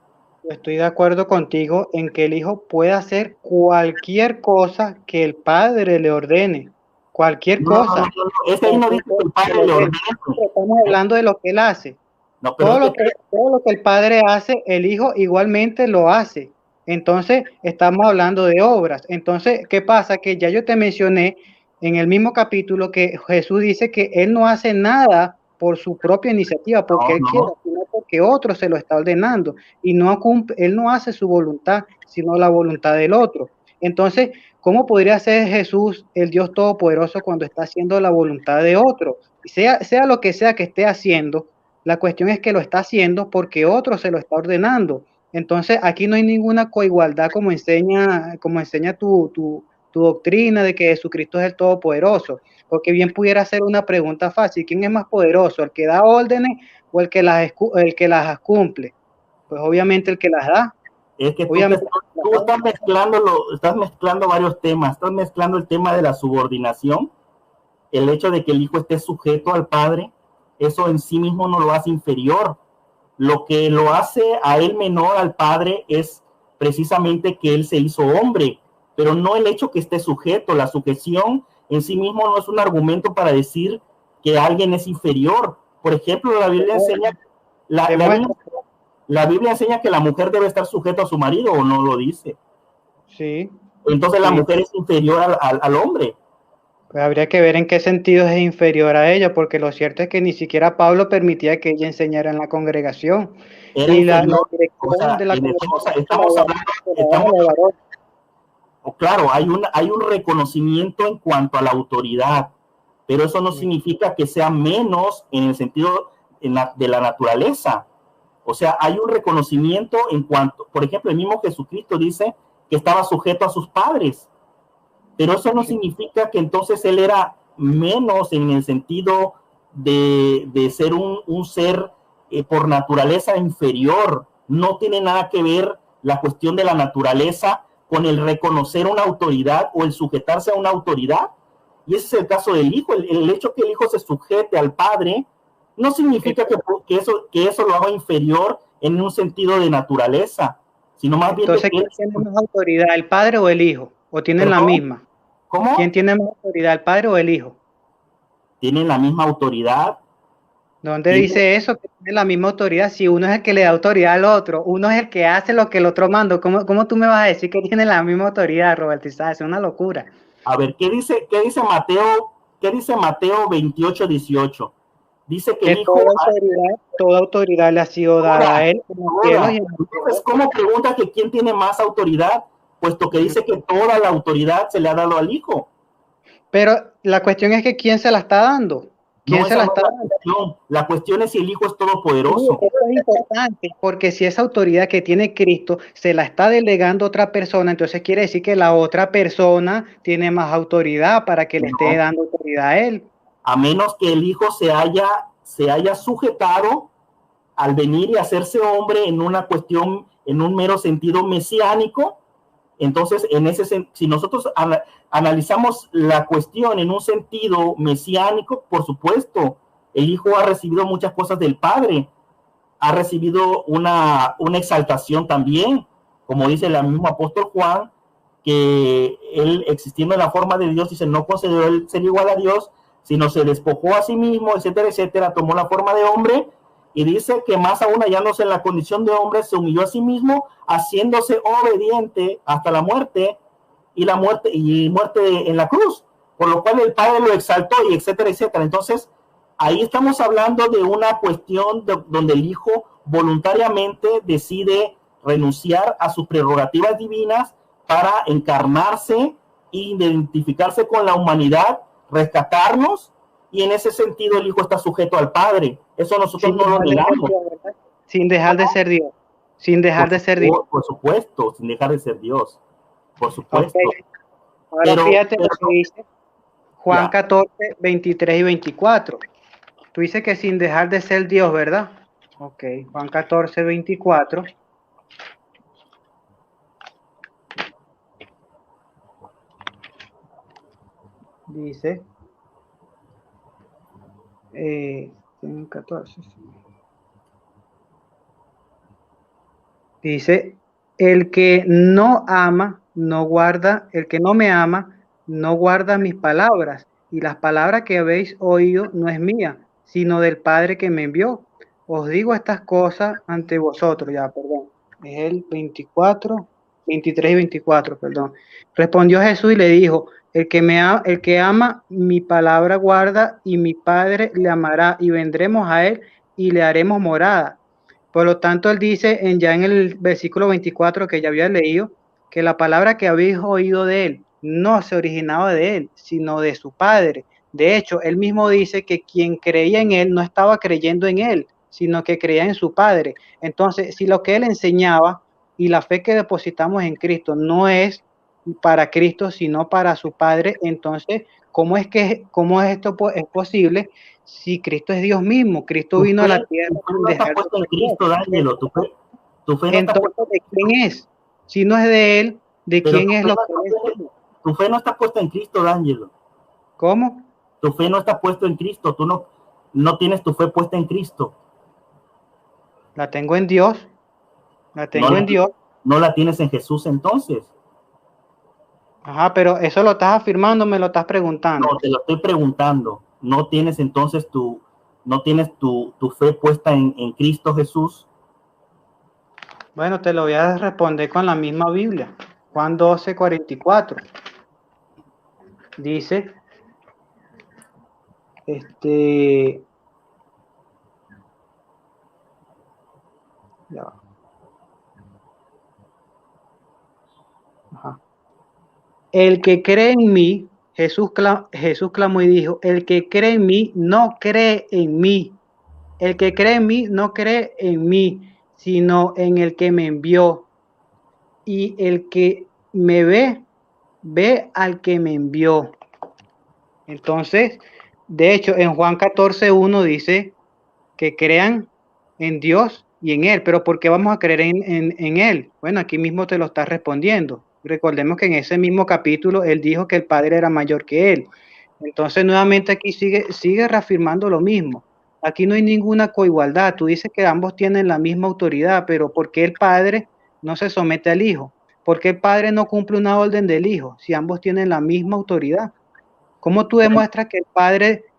Estoy de acuerdo contigo en que el Hijo puede hacer cualquier cosa que el Padre le ordene. Cualquier cosa. No. Ese ahí no dice que el Padre le ordene. Estamos hablando de lo que Él hace. No, todo lo que el Padre hace, el Hijo igualmente lo hace. Entonces, estamos hablando de obras. Entonces, ¿qué pasa? Que ya yo te mencioné en el mismo capítulo que Jesús dice que Él no hace nada por su propia iniciativa, porque Él quiere, sino porque otro se lo está ordenando. Y Él no hace su voluntad, sino la voluntad del otro. Entonces, ¿cómo podría ser Jesús el Dios Todopoderoso cuando está haciendo la voluntad de otro? Sea lo que sea que esté haciendo, la cuestión es que lo está haciendo porque otro se lo está ordenando. Entonces, aquí no hay ninguna coigualdad como enseña tu doctrina de que Jesucristo es el Todopoderoso. Porque bien pudiera ser una pregunta fácil: ¿quién es más poderoso, el que da órdenes o el que las cumple? Pues obviamente el que las da. Es que tú estás mezclando varios temas. Estás mezclando el tema de la subordinación, el hecho de que el Hijo esté sujeto al Padre. Eso en sí mismo no lo hace inferior. Lo que lo hace a él menor al Padre es precisamente que él se hizo hombre, pero no el hecho que esté sujeto. La sujeción en sí mismo no es un argumento para decir que alguien es inferior, Por ejemplo, la Biblia enseña, la Biblia enseña que la mujer debe estar sujeta a su marido, ¿o no lo dice? Sí. Entonces la Sí. mujer es inferior al hombre. Pues habría que ver en qué sentido es inferior a ella, porque lo cierto es que ni siquiera Pablo permitía que ella enseñara en la congregación. Era Y la inferior, dirección o sea, de la congregación estamos hablando, estamos, de varón. claro, hay un reconocimiento en cuanto a la autoridad, pero eso no significa que sea menos en el sentido de la naturaleza. O sea, hay un reconocimiento en cuanto, por ejemplo, el mismo Jesucristo dice que estaba sujeto a sus padres, pero eso no significa que entonces él era menos en el sentido de ser un ser por naturaleza inferior. No tiene nada que ver la cuestión de la naturaleza con el reconocer una autoridad o el sujetarse a una autoridad. Y ese es el caso del hijo. El hecho que el hijo se sujete al padre no significa que eso lo haga inferior en un sentido de naturaleza, sino más bien... Entonces, ¿quién tiene más autoridad, el padre o el hijo? ¿O tienen la misma? ¿Cómo? ¿Quién tiene más autoridad, el padre o el hijo? Tienen la misma autoridad. ¿Dónde dice eso? Que tiene la misma autoridad. Si uno es el que le da autoridad al otro, uno es el que hace lo que el otro manda. ¿Cómo tú me vas a decir que tiene la misma autoridad, Roberto? Es una locura. A ver, ¿qué dice Mateo? ¿Qué dice Mateo 28:18? Dice que el hijo... Toda autoridad le ha sido dada a él. Entonces, ¿cómo pregunta que quién tiene más autoridad? Puesto que dice que toda la autoridad se le ha dado al hijo. Pero la cuestión es que ¿quién se la está dando? ¿Quién se la está dando? La cuestión es si el hijo es todopoderoso. Eso es importante, porque si esa autoridad que tiene Cristo se la está delegando a otra persona, entonces quiere decir que la otra persona tiene más autoridad para que le esté dando autoridad a él. A menos que el hijo se haya sujetado al venir y hacerse hombre en una cuestión, en un mero sentido mesiánico. Entonces, si nosotros analizamos la cuestión en un sentido mesiánico, por supuesto, el hijo ha recibido muchas cosas del padre, ha recibido una exaltación también, como dice el mismo apóstol Juan, que él, existiendo en la forma de Dios, dice, no consideró el ser igual a Dios, sino se despojó a sí mismo, etcétera, etcétera, tomó la forma de hombre. Y dice que más aún hallándose en la condición de hombre, se humilló a sí mismo, haciéndose obediente hasta la muerte y muerte en la cruz, por lo cual el Padre lo exaltó y etcétera, etcétera. Entonces, ahí estamos hablando de una cuestión donde el Hijo voluntariamente decide renunciar a sus prerrogativas divinas para encarnarse e identificarse con la humanidad, rescatarnos, y en ese sentido el Hijo está sujeto al Padre. Eso nosotros no lo negamos. Sin dejar de ser Dios. Sin dejar de ser Dios. Por supuesto, sin dejar de ser Dios. Por supuesto. Okay. Ahora fíjate lo que dice Juan 14, 23 y 24. Tú dices que sin dejar de ser Dios, ¿verdad? Ok, Juan 14, 24. Dice... 14. Dice, el que no ama, no guarda, el que no me ama, no guarda mis palabras, y las palabras que habéis oído no es mía, sino del Padre que me envió. Os digo estas cosas ante vosotros, es el 23 y 24, perdón. Respondió Jesús y le dijo, el que ama mi palabra guarda, y mi Padre le amará, y vendremos a él y le haremos morada. Por lo tanto, él dice ya en el versículo 24 que ya había leído, que la palabra que habéis oído de él no se originaba de él, sino de su Padre. De hecho, él mismo dice que quien creía en él no estaba creyendo en él, sino que creía en su Padre. Entonces, si lo que él enseñaba y la fe que depositamos en Cristo no es para Cristo, sino para su Padre, entonces, ¿cómo es esto es posible si Cristo es Dios mismo? Cristo vino a la tierra. Tu fe no está puesta en Cristo, D'Angelo. Tu fe no entonces, ¿de quién es? Si no es de él, ¿de quién es lo que es? Tu fe no está puesta en Cristo, D'Angelo. ¿Cómo? Tu fe no está puesta en Cristo. Tú no tienes tu fe puesta en Cristo. La tengo en Dios. La tengo en Dios. No la tienes en Jesús, entonces. Ajá, pero eso lo estás afirmando, me lo estás preguntando. No, te lo estoy preguntando. No tienes entonces tu ¿No tienes tu fe puesta en Cristo Jesús? Bueno, te lo voy a responder con la misma Biblia. Juan 12:44. Dice, ya va. Ajá. El que cree en mí, Jesús clamó y dijo, el que cree en mí no cree en mí. El que cree en mí no cree en mí, sino en el que me envió. Y el que me ve, ve al que me envió. Entonces, de hecho, en Juan 14:1 dice que crean en Dios y en Él. Pero ¿por qué vamos a creer en Él? Bueno, aquí mismo te lo está respondiendo. Recordemos que en ese mismo capítulo Él dijo que el Padre era mayor que Él. Entonces, nuevamente aquí sigue reafirmando lo mismo. Aquí no hay ninguna coigualdad. Tú dices que ambos tienen la misma autoridad, pero ¿por qué el Padre no se somete al Hijo? ¿Por qué el Padre no cumple una orden del Hijo si ambos tienen la misma autoridad? ¿Cómo tú demuestras que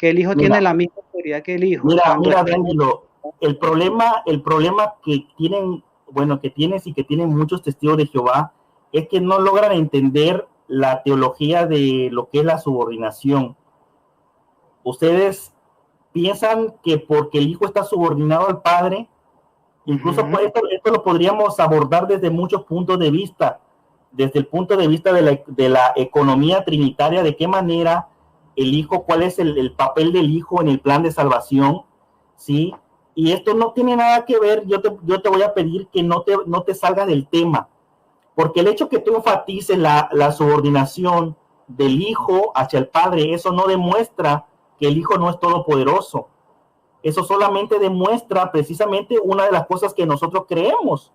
el Hijo tiene la misma autoridad que el Hijo? Mira, D'Angelo, el problema que tienen, bueno, que tienes y que tienen muchos testigos de Jehová es que no logran entender la teología de lo que es la subordinación. Ustedes piensan que porque el Hijo está subordinado al Padre, incluso pues esto lo podríamos abordar desde muchos puntos de vista, desde el punto de vista de la economía trinitaria, de qué manera el Hijo, cuál es el papel del Hijo en el plan de salvación, ¿sí? Y esto no tiene nada que ver, yo te voy a pedir que no te salgas del tema, porque el hecho que tú enfatices la subordinación del Hijo hacia el Padre, eso no demuestra que el Hijo no es todopoderoso. Eso solamente demuestra precisamente una de las cosas que nosotros creemos.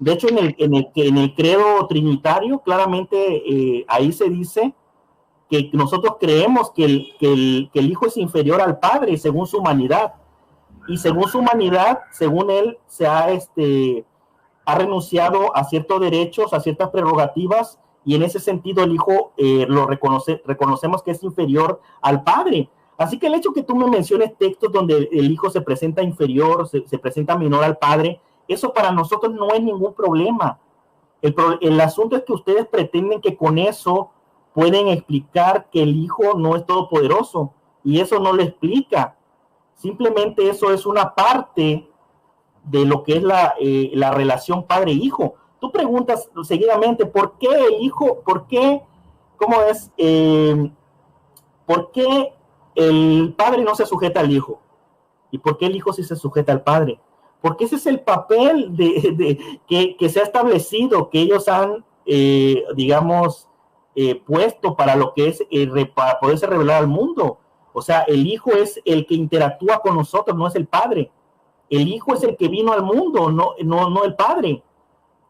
De hecho, en el credo trinitario, claramente ahí se dice que nosotros creemos que el Hijo es inferior al Padre según su humanidad. Y según su humanidad, según él, ha renunciado a ciertos derechos, a ciertas prerrogativas, y en ese sentido el Hijo reconocemos que es inferior al Padre. Así que el hecho que tú me menciones textos donde el Hijo se presenta inferior, se presenta menor al Padre, eso para nosotros no es ningún problema. El asunto es que ustedes pretenden que con eso pueden explicar que el Hijo no es todopoderoso, y eso no lo explica. Simplemente eso es una parte de lo que es la relación padre-hijo. Tú preguntas seguidamente, ¿por qué el Hijo, por qué el Padre no se sujeta al Hijo? ¿Y por qué el Hijo sí se sujeta al Padre? Porque ese es el papel que se ha establecido, que ellos han, puesto para lo que es, para poderse revelar al mundo. O sea, el Hijo es el que interactúa con nosotros, no es el Padre. El Hijo es el que vino al mundo, no el Padre.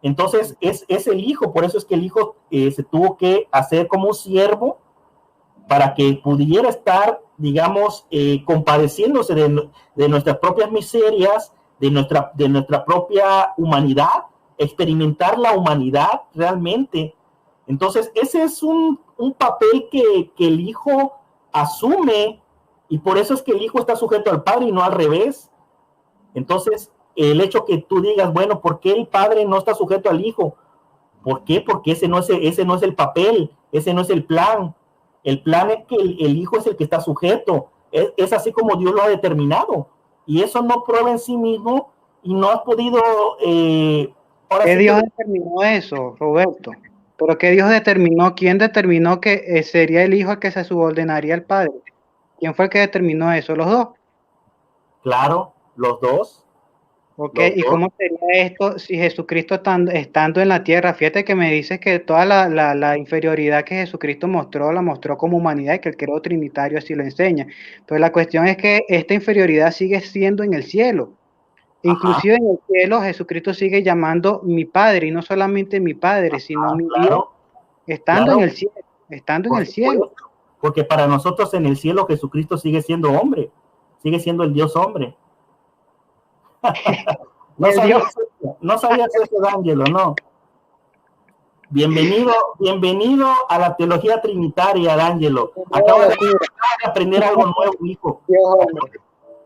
Entonces, es el Hijo, por eso es que el Hijo se tuvo que hacer como un siervo para que pudiera estar, compadeciéndose de nuestras propias miserias, de nuestra propia humanidad, experimentar la humanidad realmente. Entonces, ese es un papel que el Hijo asume, y por eso es que el Hijo está sujeto al Padre y no al revés. Entonces, el hecho que tú digas, bueno, ¿por qué el Padre no está sujeto al Hijo? ¿Por qué? Porque ese no es el papel, ese no es el plan. El plan es que el Hijo es el que está sujeto. Es así como Dios lo ha determinado. Y eso no prueba en sí mismo, y no has podido... ¿Qué Dios determinó eso, Roberto? ¿Pero qué Dios determinó? ¿Quién determinó que sería el Hijo el que se subordinaría al Padre? ¿Quién fue el que determinó eso? ¿Los dos? Claro, los dos. Ok, ¿y cómo sería esto si Jesucristo estando en la tierra? Fíjate que me dices que toda la inferioridad que Jesucristo mostró, la mostró como humanidad, y que el credo trinitario así lo enseña. Pero la cuestión es que esta inferioridad sigue siendo en el cielo. Inclusive en el cielo Jesucristo sigue llamando mi Padre, y no solamente mi Padre, sino mi Dios, estando en el cielo, estando en el cielo. Porque para nosotros en el cielo Jesucristo sigue siendo hombre, sigue siendo el Dios hombre. No sabías eso, D'Angelo, no. Bienvenido a la teología trinitaria, D'Angelo. Acabo de aprender algo nuevo, hijo.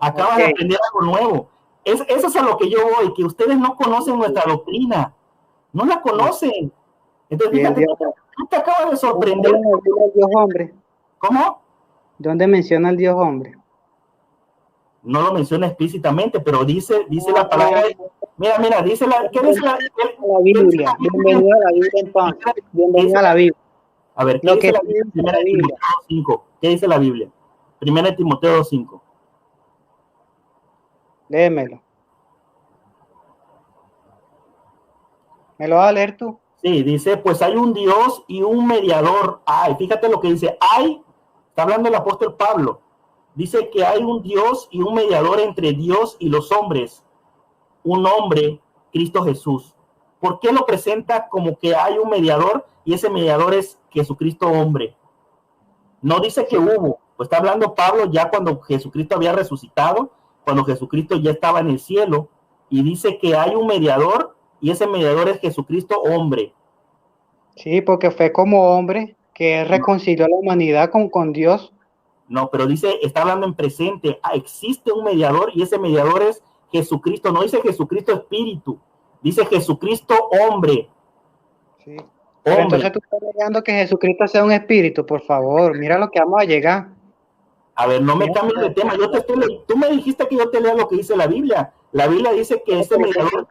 Acabas de aprender algo nuevo. Eso es a lo que yo voy, que ustedes no conocen nuestra doctrina, no la conocen. Entonces, fíjate, tú te acabas de sorprender. ¿Dónde menciona el Dios hombre? ¿Cómo? ¿Dónde menciona el Dios hombre? No lo menciona explícitamente, pero dice la palabra. Mira, dice ¿qué dice la Biblia? Bienvenido a la Biblia entonces. Bienvenido a la Biblia. A ver, ¿qué dice la Biblia? Primera de Timoteo 2:5. ¿Qué dice la Biblia? Primera de Timoteo 2:5. Léemelo. ¿Me lo vas a leer tú? Sí, dice, pues hay un Dios y un mediador. Ay, fíjate lo que dice. Está hablando el apóstol Pablo. Dice que hay un Dios y un mediador entre Dios y los hombres. Un hombre, Cristo Jesús. ¿Por qué lo presenta como que hay un mediador y ese mediador es Jesucristo hombre? No dice que hubo. Pues está hablando Pablo ya cuando Jesucristo había resucitado, cuando Jesucristo ya estaba en el cielo, y dice que hay un mediador y ese mediador es Jesucristo hombre. Sí, porque fue como hombre que reconcilió a la humanidad con Dios. No, pero dice, está hablando en presente. Existe un mediador y ese mediador es Jesucristo. No dice Jesucristo espíritu, dice Jesucristo hombre. Sí. Pero entonces tú estás negando que Jesucristo sea un espíritu, por favor, mira lo que vamos a llegar. A ver, no me cambies de tema. Tú me dijiste que yo te lea lo que dice la Biblia. La Biblia dice que ese mediador.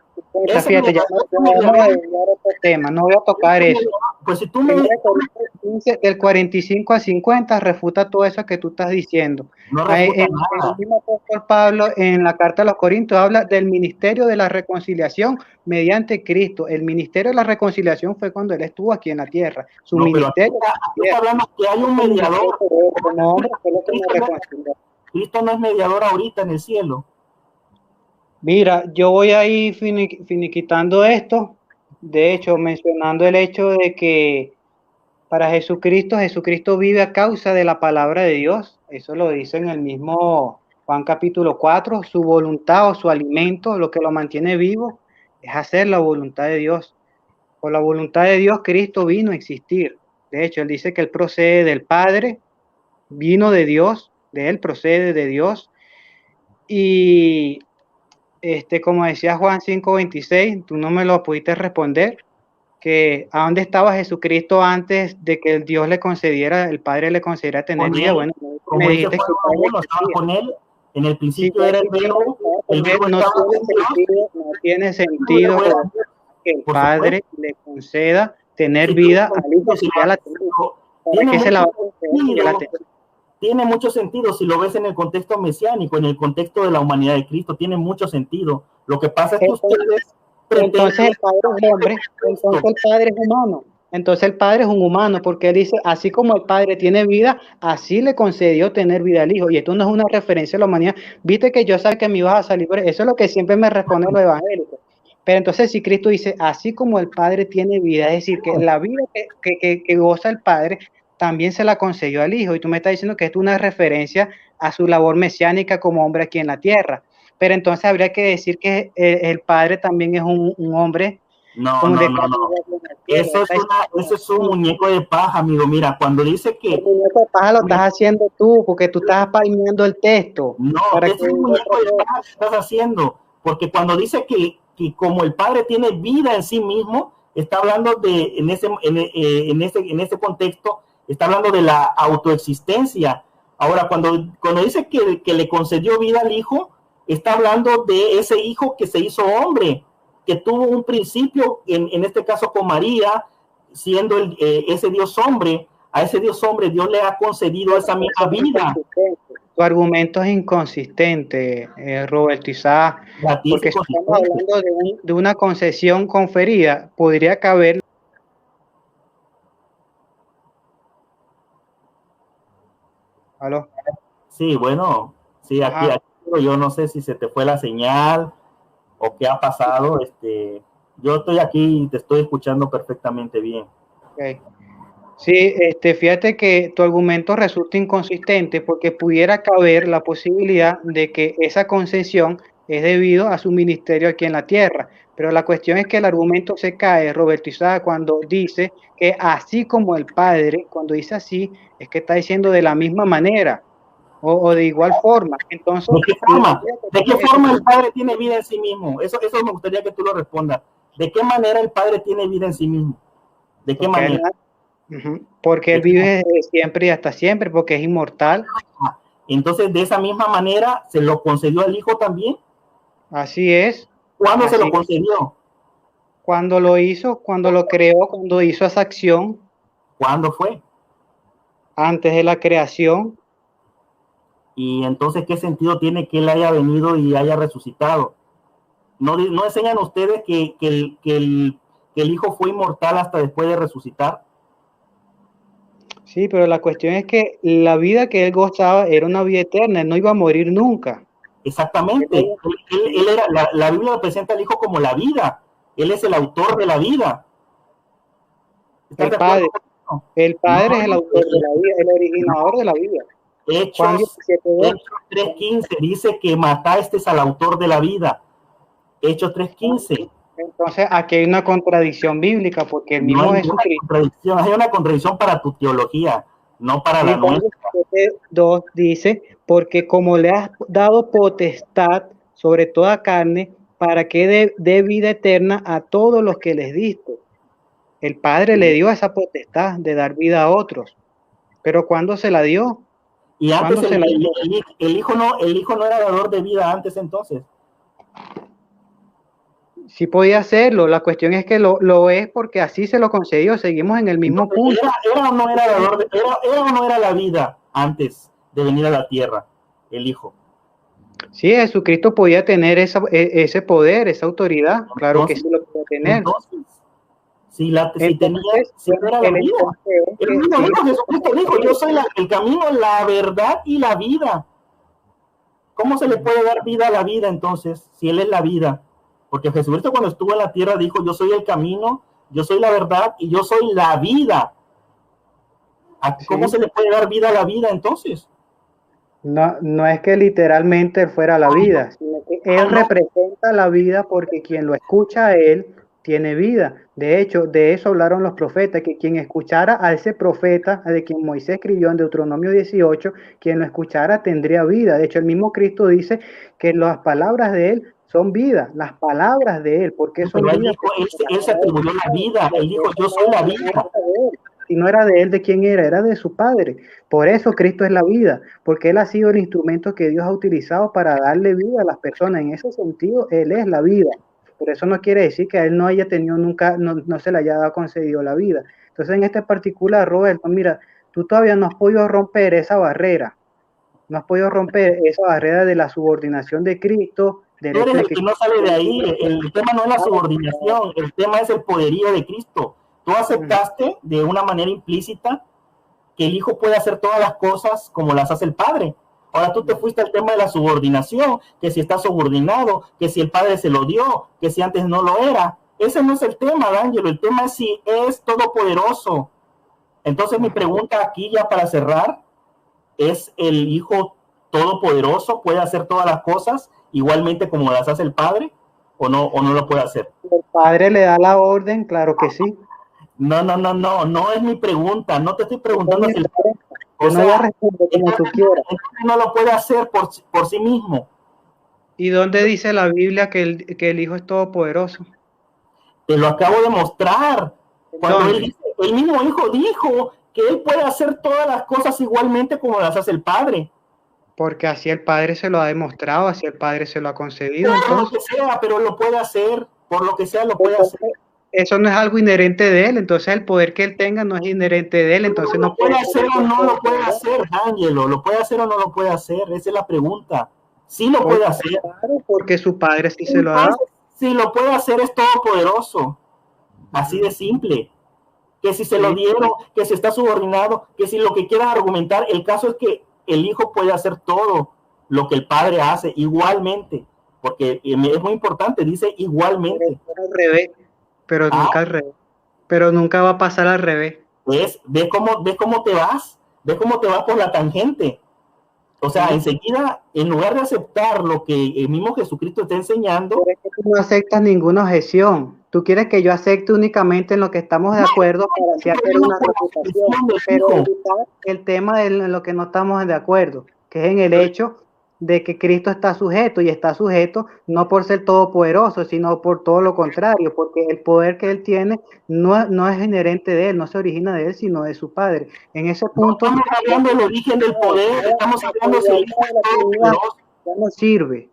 Fíjate, ya vamos a desviar otro tema, no voy a tocar eso. Pues si tú me del 45 al 50 refuta todo eso que tú estás diciendo. No refuta nada. El mismo apóstol Pablo en la carta a los Corintios habla del ministerio de la reconciliación mediante Cristo. El ministerio de la reconciliación fue cuando él estuvo aquí en la tierra. Su ministerio. Aquí está hablando que hay un mediador. Cristo no es mediador ahorita en el cielo. Mira, yo voy a ir finiquitando esto, de hecho, mencionando el hecho de que para Jesucristo vive a causa de la palabra de Dios. Eso lo dice en el mismo Juan capítulo 4, su voluntad o su alimento, lo que lo mantiene vivo, es hacer la voluntad de Dios. Por la voluntad de Dios, Cristo vino a existir. De hecho, él dice que él procede del Padre, vino de Dios, de él procede de Dios. Y como decía Juan 5:26, tú no me lo pudiste responder, que a dónde estaba Jesucristo antes de que Dios le concediera, el Padre le concediera tener vida. Bueno, me dijiste que estaba con él, en el principio era el verbo, no tiene sentido que el Padre le conceda tener vida al Hijo si ya la tiene mucho sentido si lo ves en el contexto mesiánico, en el contexto de la humanidad de Cristo, tiene mucho sentido. Lo que pasa es que ustedes entonces el Padre es hombre, entonces el Padre es humano. Entonces el Padre es un humano, porque él dice, así como el Padre tiene vida, así le concedió tener vida al Hijo. Y esto no es una referencia a la humanidad. Viste que yo sabía que me ibas a salir, pero eso es lo que siempre me responde los evangélicos. Pero entonces si Cristo dice, así como el Padre tiene vida, es decir, que la vida que goza el Padre, también se la concedió al Hijo. Y tú me estás diciendo que esto es una referencia a su labor mesiánica como hombre aquí en la tierra. Pero entonces habría que decir que el Padre también es un hombre. No. Eso es un muñeco de paja, amigo. Mira, cuando dice que... El muñeco de paja lo estás haciendo tú, porque tú estás palmeando el texto. No, es un muñeco de paja que estás haciendo. Porque cuando dice que como el Padre tiene vida en sí mismo, está hablando de, en ese contexto, está hablando de la autoexistencia. Ahora, cuando dice que le concedió vida al Hijo, está hablando de ese Hijo que se hizo hombre, que tuvo un principio, en este caso con María, siendo ese Dios hombre. A ese Dios hombre Dios le ha concedido esa misma vida. Tu argumento es inconsistente, Roberto Isaac, porque estamos hablando de una concesión conferida, podría caber. ¿Aló? Sí, bueno, sí, aquí yo no sé si se te fue la señal o qué ha pasado. Yo estoy aquí y te estoy escuchando perfectamente bien. Okay. Sí, fíjate que tu argumento resulta inconsistente porque pudiera caber la posibilidad de que esa concesión es debido a su ministerio aquí en la tierra, pero la cuestión es que el argumento se cae, Roberto Isaac, cuando dice que así como el Padre, cuando dice así, es que está diciendo de la misma manera. o de igual forma. Entonces, ¿De qué forma? ¿De qué forma el Padre tiene vida en sí mismo? Eso me gustaría que tú lo respondas. ¿De qué manera el Padre tiene vida en sí mismo? ¿De qué manera? Porque Él vive desde siempre y hasta siempre, porque es inmortal. Entonces, de esa misma manera, ¿se lo concedió al Hijo también? Así es. ¿Cuándo se lo concedió? Cuando lo hizo, cuando lo creó, cuando hizo esa acción. ¿Cuándo fue? Antes de la creación. Y entonces, ¿qué sentido tiene que Él haya venido y haya resucitado? ¿No enseñan ustedes que el Hijo fue inmortal hasta después de resucitar? Sí, pero la cuestión es que la vida que Él gozaba era una vida eterna, Él no iba a morir nunca. Exactamente. Él era, la Biblia lo presenta al Hijo como la vida. Él es el autor de la vida. El Padre. El Padre es el autor de la vida, el originador de la vida. Hechos 3:15 dice que mataste al autor de la vida. Hechos 3:15. Entonces aquí hay una contradicción bíblica, porque el mismo Jesucristo. Hay una contradicción para tu teología, no para la nuestra. 2 dice, porque como le has dado potestad sobre toda carne, para que dé vida eterna a todos los que les diste. El Padre le dio esa potestad de dar vida a otros. Pero ¿cuándo se la dio? Y antes el Hijo no era dador de vida antes entonces. Sí podía hacerlo, la cuestión es que lo es porque así se lo concedió, seguimos en el mismo punto. ¿Era o no era dador era o no era la vida antes de venir a la tierra, el Hijo? Sí, Jesucristo podía tener ese poder, esa autoridad, claro que sí lo podía tener. Entonces, si era la vida. El mismo dijo, Jesucristo dijo, yo soy el camino, la verdad y la vida. ¿Cómo se le puede dar vida a la vida entonces, si Él es la vida? Porque Jesucristo cuando estuvo en la tierra dijo, yo soy el camino, yo soy la verdad y yo soy la vida. ¿Cómo se le puede dar vida a la vida entonces? No es que literalmente Él fuera la vida, sino que Él representa la vida, porque quien lo escucha a Él tiene vida. De hecho, de eso hablaron los profetas, que quien escuchara a ese profeta, de quien Moisés escribió en Deuteronomio 18, quien lo escuchara tendría vida. De hecho, el mismo Cristo dice que las palabras de Él son vida, las palabras de Él, porque son vida. Él se atribuyó la vida, Él dijo, yo soy la vida. Si no era de Él, ¿de quién era? Era de su Padre. Por eso Cristo es la vida, porque Él ha sido el instrumento que Dios ha utilizado para darle vida a las personas. En ese sentido, Él es la vida. Pero eso no quiere decir que a Él no haya tenido nunca, no se le haya concedido la vida. Entonces, en este particular, Roberto, mira, tú todavía no has podido romper esa barrera. No has podido romper esa barrera de la subordinación de Cristo. Tú eres el que no sale de ahí. El tema no es la subordinación, el tema es el poderío de Cristo. Tú aceptaste de una manera implícita que el Hijo puede hacer todas las cosas como las hace el Padre. Ahora tú te fuiste al tema de la subordinación, que si está subordinado, que si el Padre se lo dio, que si antes no lo era. Ese no es el tema, D'Angelo. El tema es si es todopoderoso. Entonces mi pregunta aquí ya para cerrar, ¿es el Hijo todopoderoso? ¿Puede hacer todas las cosas igualmente como las hace el Padre? ¿O no lo puede hacer? El Padre le da la orden, claro que sí. No es mi pregunta, no te estoy preguntando si no lo puede hacer por sí mismo. ¿Y dónde dice la Biblia que el Hijo es todopoderoso? Te lo acabo de mostrar. Cuando el mismo Hijo dijo que Él puede hacer todas las cosas igualmente como las hace el Padre. Porque así el Padre se lo ha demostrado, así el Padre se lo ha concedido. Lo que sea, pero lo puede hacer, por lo que sea lo puede hacer. Eso no es algo inherente de Él, entonces el poder que Él tenga no es inherente de Él, entonces no puede hacer o no lo puede hacer, Ángelo, ¿lo puede hacer o no lo puede hacer? Esa es la pregunta. Sí lo puede hacer. Porque su Padre sí se lo ha dado. Si lo puede hacer es todopoderoso, así de simple. Que si se lo dieron, que si está subordinado, que si lo que quiera argumentar, el caso es que el Hijo puede hacer todo lo que el Padre hace igualmente, porque es muy importante, dice igualmente. Pero nunca al revés. Pero nunca va a pasar al revés. ¿Ves cómo te vas? ¿Ves cómo te vas por la tangente? O sea, enseguida, en lugar de aceptar lo que el mismo Jesucristo está enseñando... Pero es que tú no aceptas ninguna objeción. Tú quieres que yo acepte únicamente en lo que estamos de acuerdo para hacer una reputación, pero el tema de lo que no estamos de acuerdo. que es en el hecho de que Cristo está sujeto, y está sujeto no por ser todopoderoso, sino por todo lo contrario, porque el poder que él tiene no es inherente de él, no se origina de él, sino de su Padre. En ese No punto, estamos hablando del origen del poder, estamos hablando si el Hijo es todopoderoso.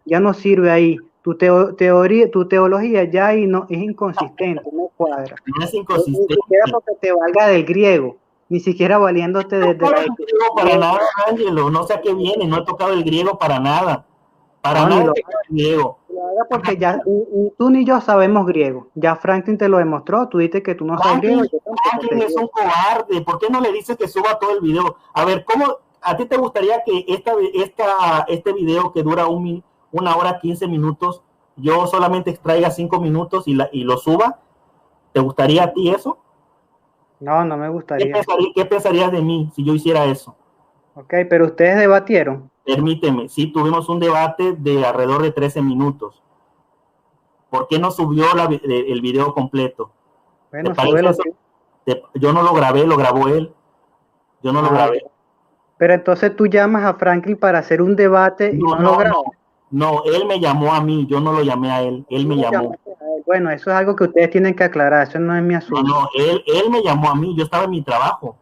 ya no sirve ahí. Tu teología ya ahí no es inconsistente, no cuadra. No es Ni inconsistente. siquiera porque te valga del griego, ni siquiera valiéndote No he desde la tocado el griego para nada, Ángelo, no sé a qué viene, no he tocado el griego para nada. Para no, nada he tocado el griego. lo haga porque ya ni tú ni yo sabemos griego. Ya Franklin te lo demostró, tú dices que tú no sabes griego. Franklin es un cobarde, ¿por qué no le dices que suba todo el video? A ver, ¿cómo a ti te gustaría que este video que dura 1 hora 15 minutos, yo solamente extraiga 5 minutos y lo suba? ¿Te gustaría a ti eso? No, no me gustaría. ¿Qué pensarías de mí si yo hiciera eso? Ok, pero ustedes debatieron. Permíteme, sí, tuvimos un debate de alrededor de 13 minutos. ¿Por qué no subió el video completo? Bueno, súbelo. Yo no lo grabé, lo grabó él. Yo no lo grabé. Pero entonces tú llamas a Franklin para hacer un debate y no lo grabas. No, él me llamó a mí, yo no lo llamé a él, él me llamó. Bueno, eso es algo que ustedes tienen que aclarar, eso no es mi asunto. No, él me llamó a mí, yo estaba en mi trabajo.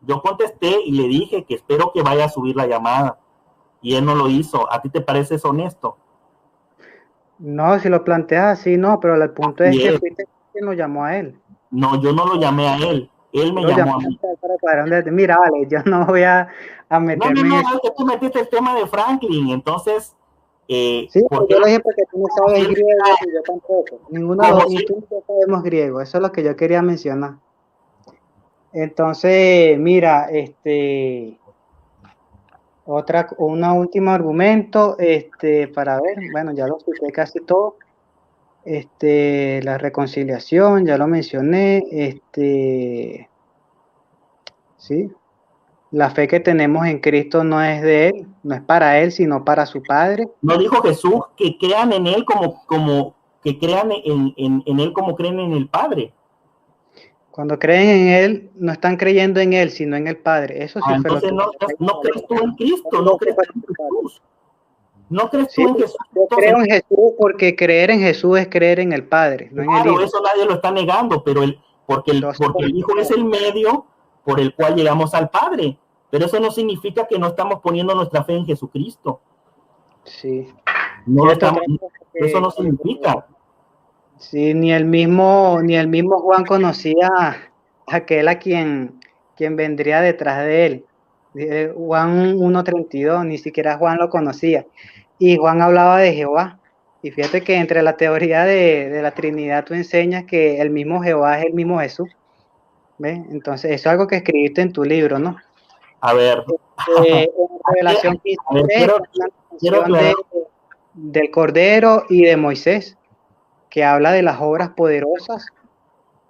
Yo contesté y le dije que espero que vaya a subir la llamada. Y él no lo hizo. ¿A ti te parece honesto? No, si lo planteas así, no, pero el punto es que fuiste quien lo llamó a él. No, yo no lo llamé a él. Él me llamó a mí. Mira, vale, yo no voy a meterme No, es que tú metiste el tema de Franklin, entonces... sí, yo lo dije porque tú no sabes griego y yo tampoco. Ninguno de los ni tú ni yo sabemos griego, eso es lo que yo quería mencionar. Entonces, mira, un último argumento, para ver, bueno, ya lo expliqué casi todo. La reconciliación, ya lo mencioné, sí, la fe que tenemos en Cristo no es de Él, no es para Él, sino para su Padre. No dijo Jesús que crean en Él como que crean en Él como creen en el Padre. Cuando creen en Él, no están creyendo en Él, sino en el Padre. Eso sí fue entonces lo que no crees tú en Cristo, no crees tú en Jesús. No crees tú en Jesús. Yo creo en Jesús porque creer en Jesús es creer en el Padre, no en el Hijo. Eso nadie lo está negando, pero porque el Hijo es el medio por el cual llegamos al Padre. Pero eso no significa que no estamos poniendo nuestra fe en Jesucristo. Sí. No eso no significa. Sí, ni el mismo Juan conocía a aquel a quien vendría detrás de él. Juan 1:32, ni siquiera Juan lo conocía. Y Juan hablaba de Jehová. Y fíjate que entre la teoría de la Trinidad tú enseñas que el mismo Jehová es el mismo Jesús. ¿Ves? Entonces, eso es algo que escribiste en tu libro, ¿no? A ver. En Revelación 15:3, del Cordero y de Moisés, que habla de las obras poderosas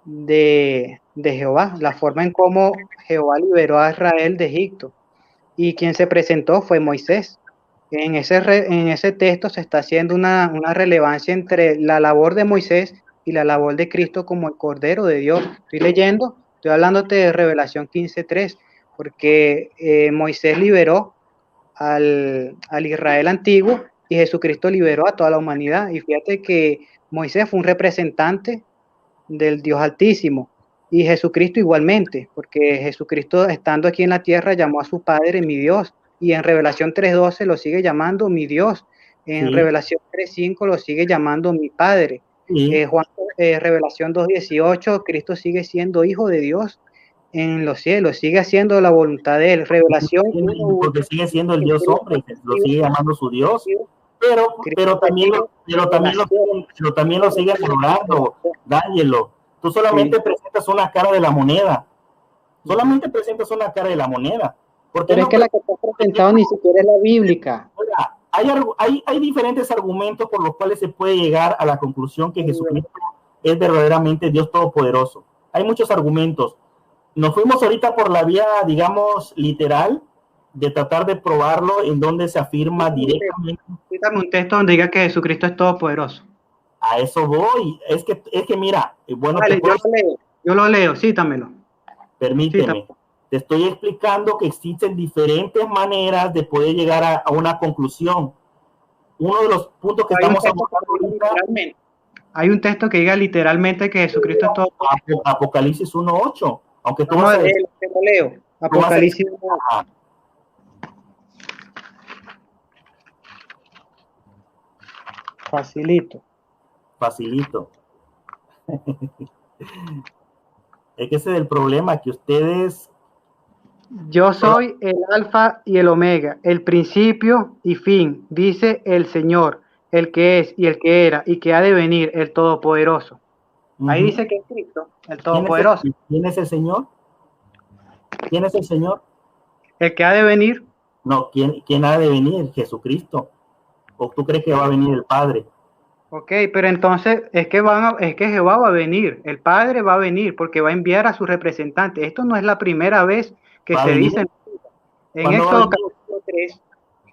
de Jehová, la forma en cómo Jehová liberó a Israel de Egipto. Y quien se presentó fue Moisés. En ese texto se está haciendo una relevancia entre la labor de Moisés y la labor de Cristo como el Cordero de Dios. Estoy hablándote de Revelación 15:3, porque Moisés liberó al Israel antiguo y Jesucristo liberó a toda la humanidad. Y fíjate que Moisés fue un representante del Dios Altísimo y Jesucristo igualmente, porque Jesucristo estando aquí en la tierra llamó a su Padre mi Dios, y en Revelación 3:12 lo sigue llamando mi Dios, en Revelación 3:5 lo sigue llamando mi Padre, Revelación 2:18 Cristo sigue siendo hijo de Dios en los cielos, sigue haciendo la voluntad de él. Revelación porque sigue siendo el Dios hombre, lo sigue llamando su Dios, pero también lo sigue adorando. Dáñelo. Tú solamente presentas una cara de la moneda. Solamente presentas una cara de la moneda. Pero es que la que está presentado ni siquiera es la bíblica. Hay diferentes argumentos por los cuales se puede llegar a la conclusión que Jesucristo es verdaderamente Dios Todopoderoso. Hay muchos argumentos. Nos fuimos ahorita por la vía, digamos, literal, de tratar de probarlo en donde se afirma directamente. Cítame un texto donde diga que Jesucristo es todopoderoso. A eso voy. Es que mira, bueno, vale, yo lo leo, cítamelo. Permíteme. Te estoy explicando que existen diferentes maneras de poder llegar a una conclusión. Uno de los puntos que estamos abordando ahorita, hay un texto que diga literalmente que Jesucristo es todo. Apocalipsis 1:8. Aunque tú Vamos vas a leer, lo leo. Apocalipsis 1:8. Facilito. Es que ese es el problema, que ustedes... Yo soy el alfa y el omega, el principio y fin, dice el Señor, el que es y el que era y que ha de venir, el Todopoderoso. Ahí dice que es Cristo, el Todopoderoso. ¿Quién es el Señor? ¿Quién es el Señor? El que ha de venir. No, ¿quién ha de venir? Jesucristo. ¿O tú crees que va a venir el Padre? Ok, pero entonces es que Jehová va a venir, el Padre va a venir porque va a enviar a su representante. Esto no es la primera vez que se dice en Éxodo capítulo 3.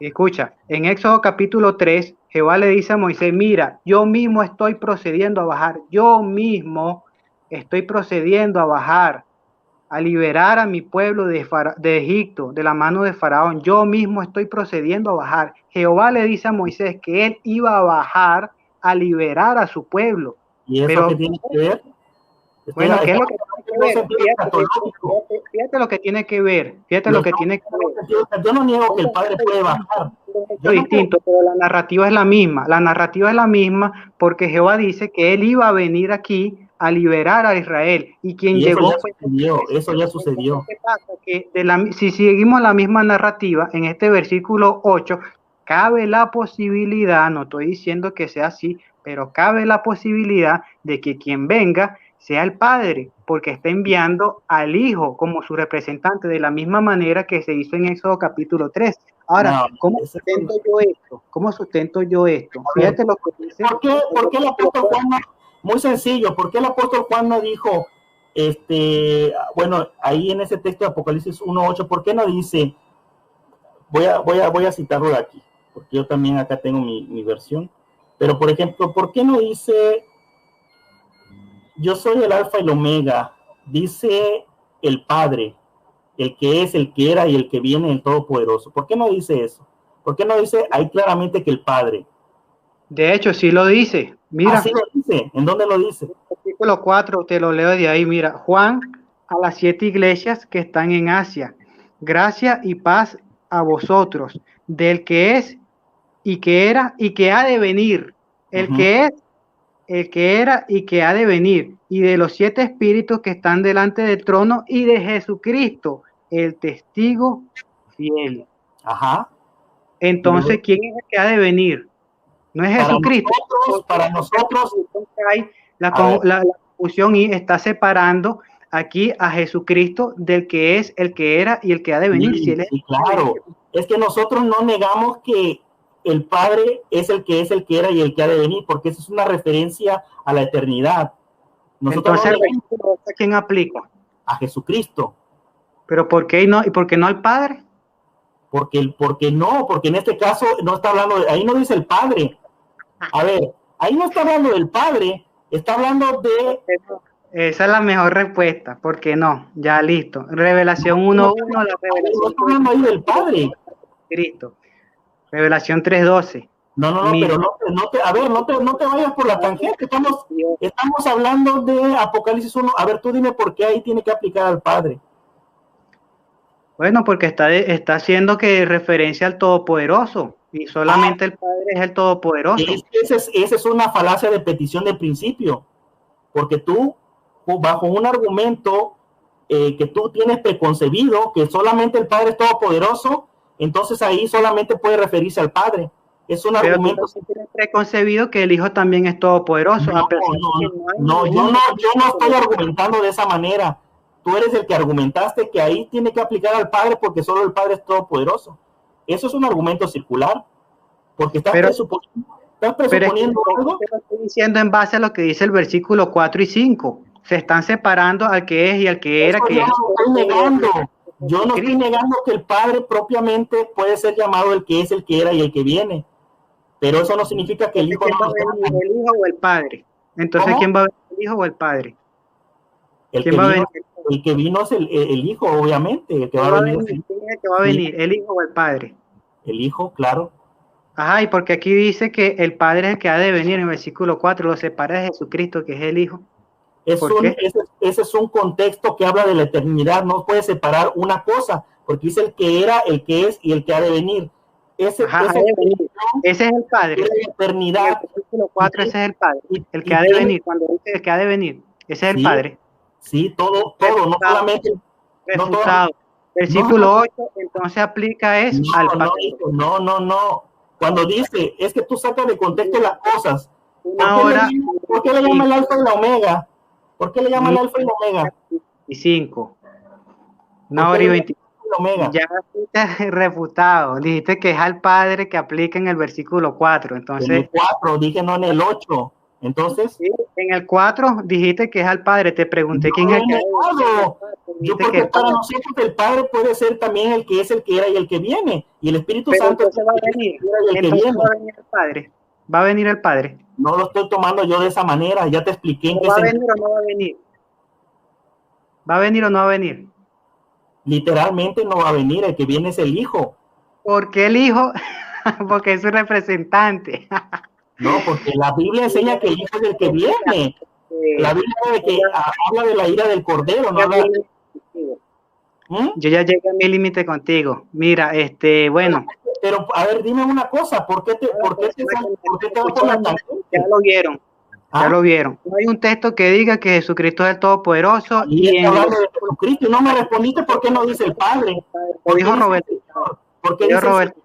Escucha, en Éxodo capítulo 3, Jehová le dice a Moisés, mira, yo mismo estoy procediendo a bajar, yo mismo estoy procediendo a bajar, a liberar a mi pueblo de Egipto, de la mano de Faraón. Yo mismo estoy procediendo a bajar. Jehová le dice a Moisés que él iba a bajar a liberar a su pueblo. ¿Y eso qué tiene que ver? Bueno, ¿qué es lo que tiene que ver? Fíjate lo que tiene que ver. Fíjate lo que tiene que ver. Yo no niego que el Padre puede bajar. Es distinto, pero la narrativa es la misma. La narrativa es la misma porque Jehová dice que él iba a venir aquí a liberar a Israel. Y quien llegó... Eso ya sucedió. ¿Qué pasa? Que si seguimos la misma narrativa, en este versículo 8, cabe la posibilidad, no estoy diciendo que sea así, pero cabe la posibilidad de que quien venga sea el Padre, porque está enviando al Hijo como su representante, de la misma manera que se hizo en Éxodo capítulo 3. Ahora, ¿cómo sustento yo esto? ¿Cómo sustento yo esto? Fíjate lo que dice. ¿Por qué el apóstol Juan no? Muy sencillo, ¿por qué el apóstol Juan no dijo, bueno, ahí en ese texto de Apocalipsis 1:8, ¿por qué no dice, voy a citarlo de aquí, porque yo también acá tengo mi versión, pero por ejemplo, ¿por qué no dice, yo soy el alfa y el omega, dice el Padre, el que es, el que era y el que viene, el Todopoderoso? ¿Por qué no dice eso? ¿Por qué no dice ahí claramente que el Padre? De hecho, sí lo dice. Mira. ¿Así lo dice? ¿En dónde lo dice? Versículo 4, te lo leo de ahí. Mira, Juan, a las 7 iglesias que están en Asia. Gracia y paz a vosotros, del que es y que era y que ha de venir. El que es, el que era y que ha de venir. Y de los 7 espíritus que están delante del trono y de Jesucristo, el testigo fiel. Ajá. Entonces, ¿quién es el que ha de venir? No es Jesucristo. Para nosotros hay la confusión y está separando aquí a Jesucristo del que es, el que era y el que ha de venir. Sí, claro. Es que nosotros no negamos que el Padre es, el que era y el que ha de venir, porque eso es una referencia a la eternidad. Nosotros entonces, ¿a quién aplica? A Jesucristo. ¿Pero por qué no? ¿Y por qué no al Padre? Porque en este caso no está hablando, ahí no dice el Padre. A ver, ahí no está hablando del Padre, está hablando de... Esa es la mejor respuesta, ¿por qué no? Ya listo. Revelación 1:1, la revelación. No está hablando ahí del Padre. Cristo. Revelación 3:12. No, pero no te vayas por la tangente, estamos hablando de Apocalipsis 1. A ver, tú dime por qué ahí tiene que aplicar al Padre. Bueno, porque está haciendo que referencia al Todopoderoso, y solamente el Padre es el Todopoderoso. Esa es una falacia de petición de principio, porque tú, bajo un argumento que tú tienes preconcebido, que solamente el Padre es todopoderoso, entonces ahí solamente puede referirse al Padre. Es un argumento. Pero tú tienes preconcebido que el Hijo también es todopoderoso. No, yo no estoy argumentando de esa manera. Tú eres el que argumentaste que ahí tiene que aplicar al Padre porque solo el Padre es todopoderoso. Eso es un argumento circular, porque estás presuponiendo algo. Te lo estoy diciendo en base a lo que dice el versículo 4 y 5. Se están separando al que es y al que era. Yo no estoy negando que el Padre propiamente puede ser llamado el que es, el que era y el que viene. Pero eso no significa que el Hijo no va a venir, el Hijo o el Padre. Entonces, ¿quién va a venir, el Hijo o el Padre? ¿Quién va a venir? El que vino es el Hijo, obviamente. El que va a venir es ¿Quién es el que va a venir? ¿El Hijo o el Padre? el Hijo, claro. Ajá, y porque aquí dice que el Padre es el que ha de venir en el versículo 4, lo separa de Jesucristo, que es el Hijo. ¿Por qué? Ese es un contexto que habla de la eternidad. No puede separar una cosa, porque dice el que era, el que es y el que ha de venir. Ajá, ese es el Padre. La eternidad. En el versículo 4, ese es el Padre. El que ha de venir, cuando dice el que ha de venir, ese es el Padre. Sí, todo, no solamente. Refutado. Versículo 8, entonces aplica eso al Padre. No. Cuando dice, es que tú sacas de contexto las cosas. ¿Por qué le llama el alfa y la omega? ¿Por qué le llama el alfa y la omega? 25. 1 hora y 25. Ya fuiste refutado. Dijiste que es al Padre que aplica en el versículo 4. Entonces, en el 4, dije no en el 8. Entonces, sí, en el 4 dijiste que es al Padre. Te pregunté quién es el que yo porque para nosotros el Padre puede ser también el que es, el que era y el que viene. Y el Espíritu Santo es va a venir. Entonces va a venir el Padre. ¿Va a venir el Padre? No lo estoy tomando yo de esa manera. Ya te expliqué. ¿Va a venir o no va a venir? ¿Va a venir o no va a venir? Literalmente no va a venir. El que viene es el Hijo. ¿Por qué el Hijo? Porque es su representante. No, porque la Biblia enseña que el Hijo es el que viene. La Biblia habla de la ira del Cordero, ¿no? Yo ya llegué a mi límite contigo. Mira, bueno. Pero, a ver, dime una cosa, ¿por qué te vas por la tangente? Ya lo vieron. Ya lo vieron. No hay un texto que diga que Jesucristo es el Todopoderoso. Y hablando de Jesucristo, no me respondiste por qué no dice el Padre. Lo dijo Roberto. ¿Por qué dice Roberto?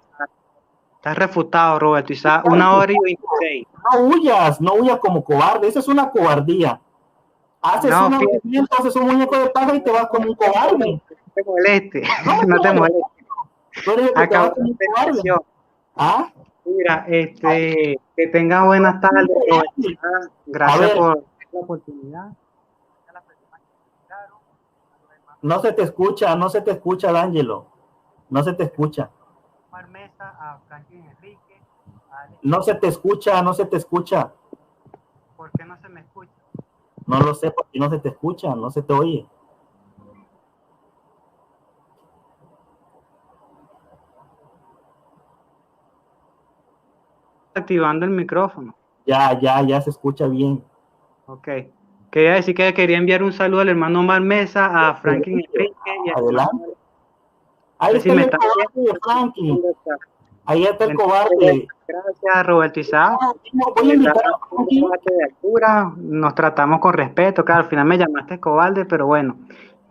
Estás refutado, Roberto. 1 hora y 26. No huyas como cobarde. Esa es una cobardía. Haces un muñeco de paja y te vas como un cobarde. No te moleste. No te moleste. Acabo de hacer. Mira, que tenga buenas tardes. Gracias por la oportunidad. No se te escucha, D'Angelo. No se te escucha. No se te escucha. ¿Por qué no se me escucha? No lo sé, porque no se te escucha, no se te oye. Activando el micrófono. Ya se escucha bien. Ok. Quería decir que quería enviar un saludo al hermano Omar Mesa, a Franklin Enrique y a adelante. Ahí está el cobarde de Franklin. Ahí está el cobarde. Gracias, Roberto Isaac. Voy a invitar a altura. Nos tratamos con respeto. Claro, al final me llamaste cobarde, pero bueno,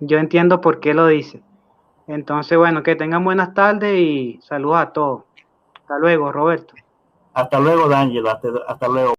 yo entiendo por qué lo dice. Entonces, bueno, que tengan buenas tardes y saludos a todos. Hasta luego, Roberto. Hasta luego, D'Angelo. Hasta luego.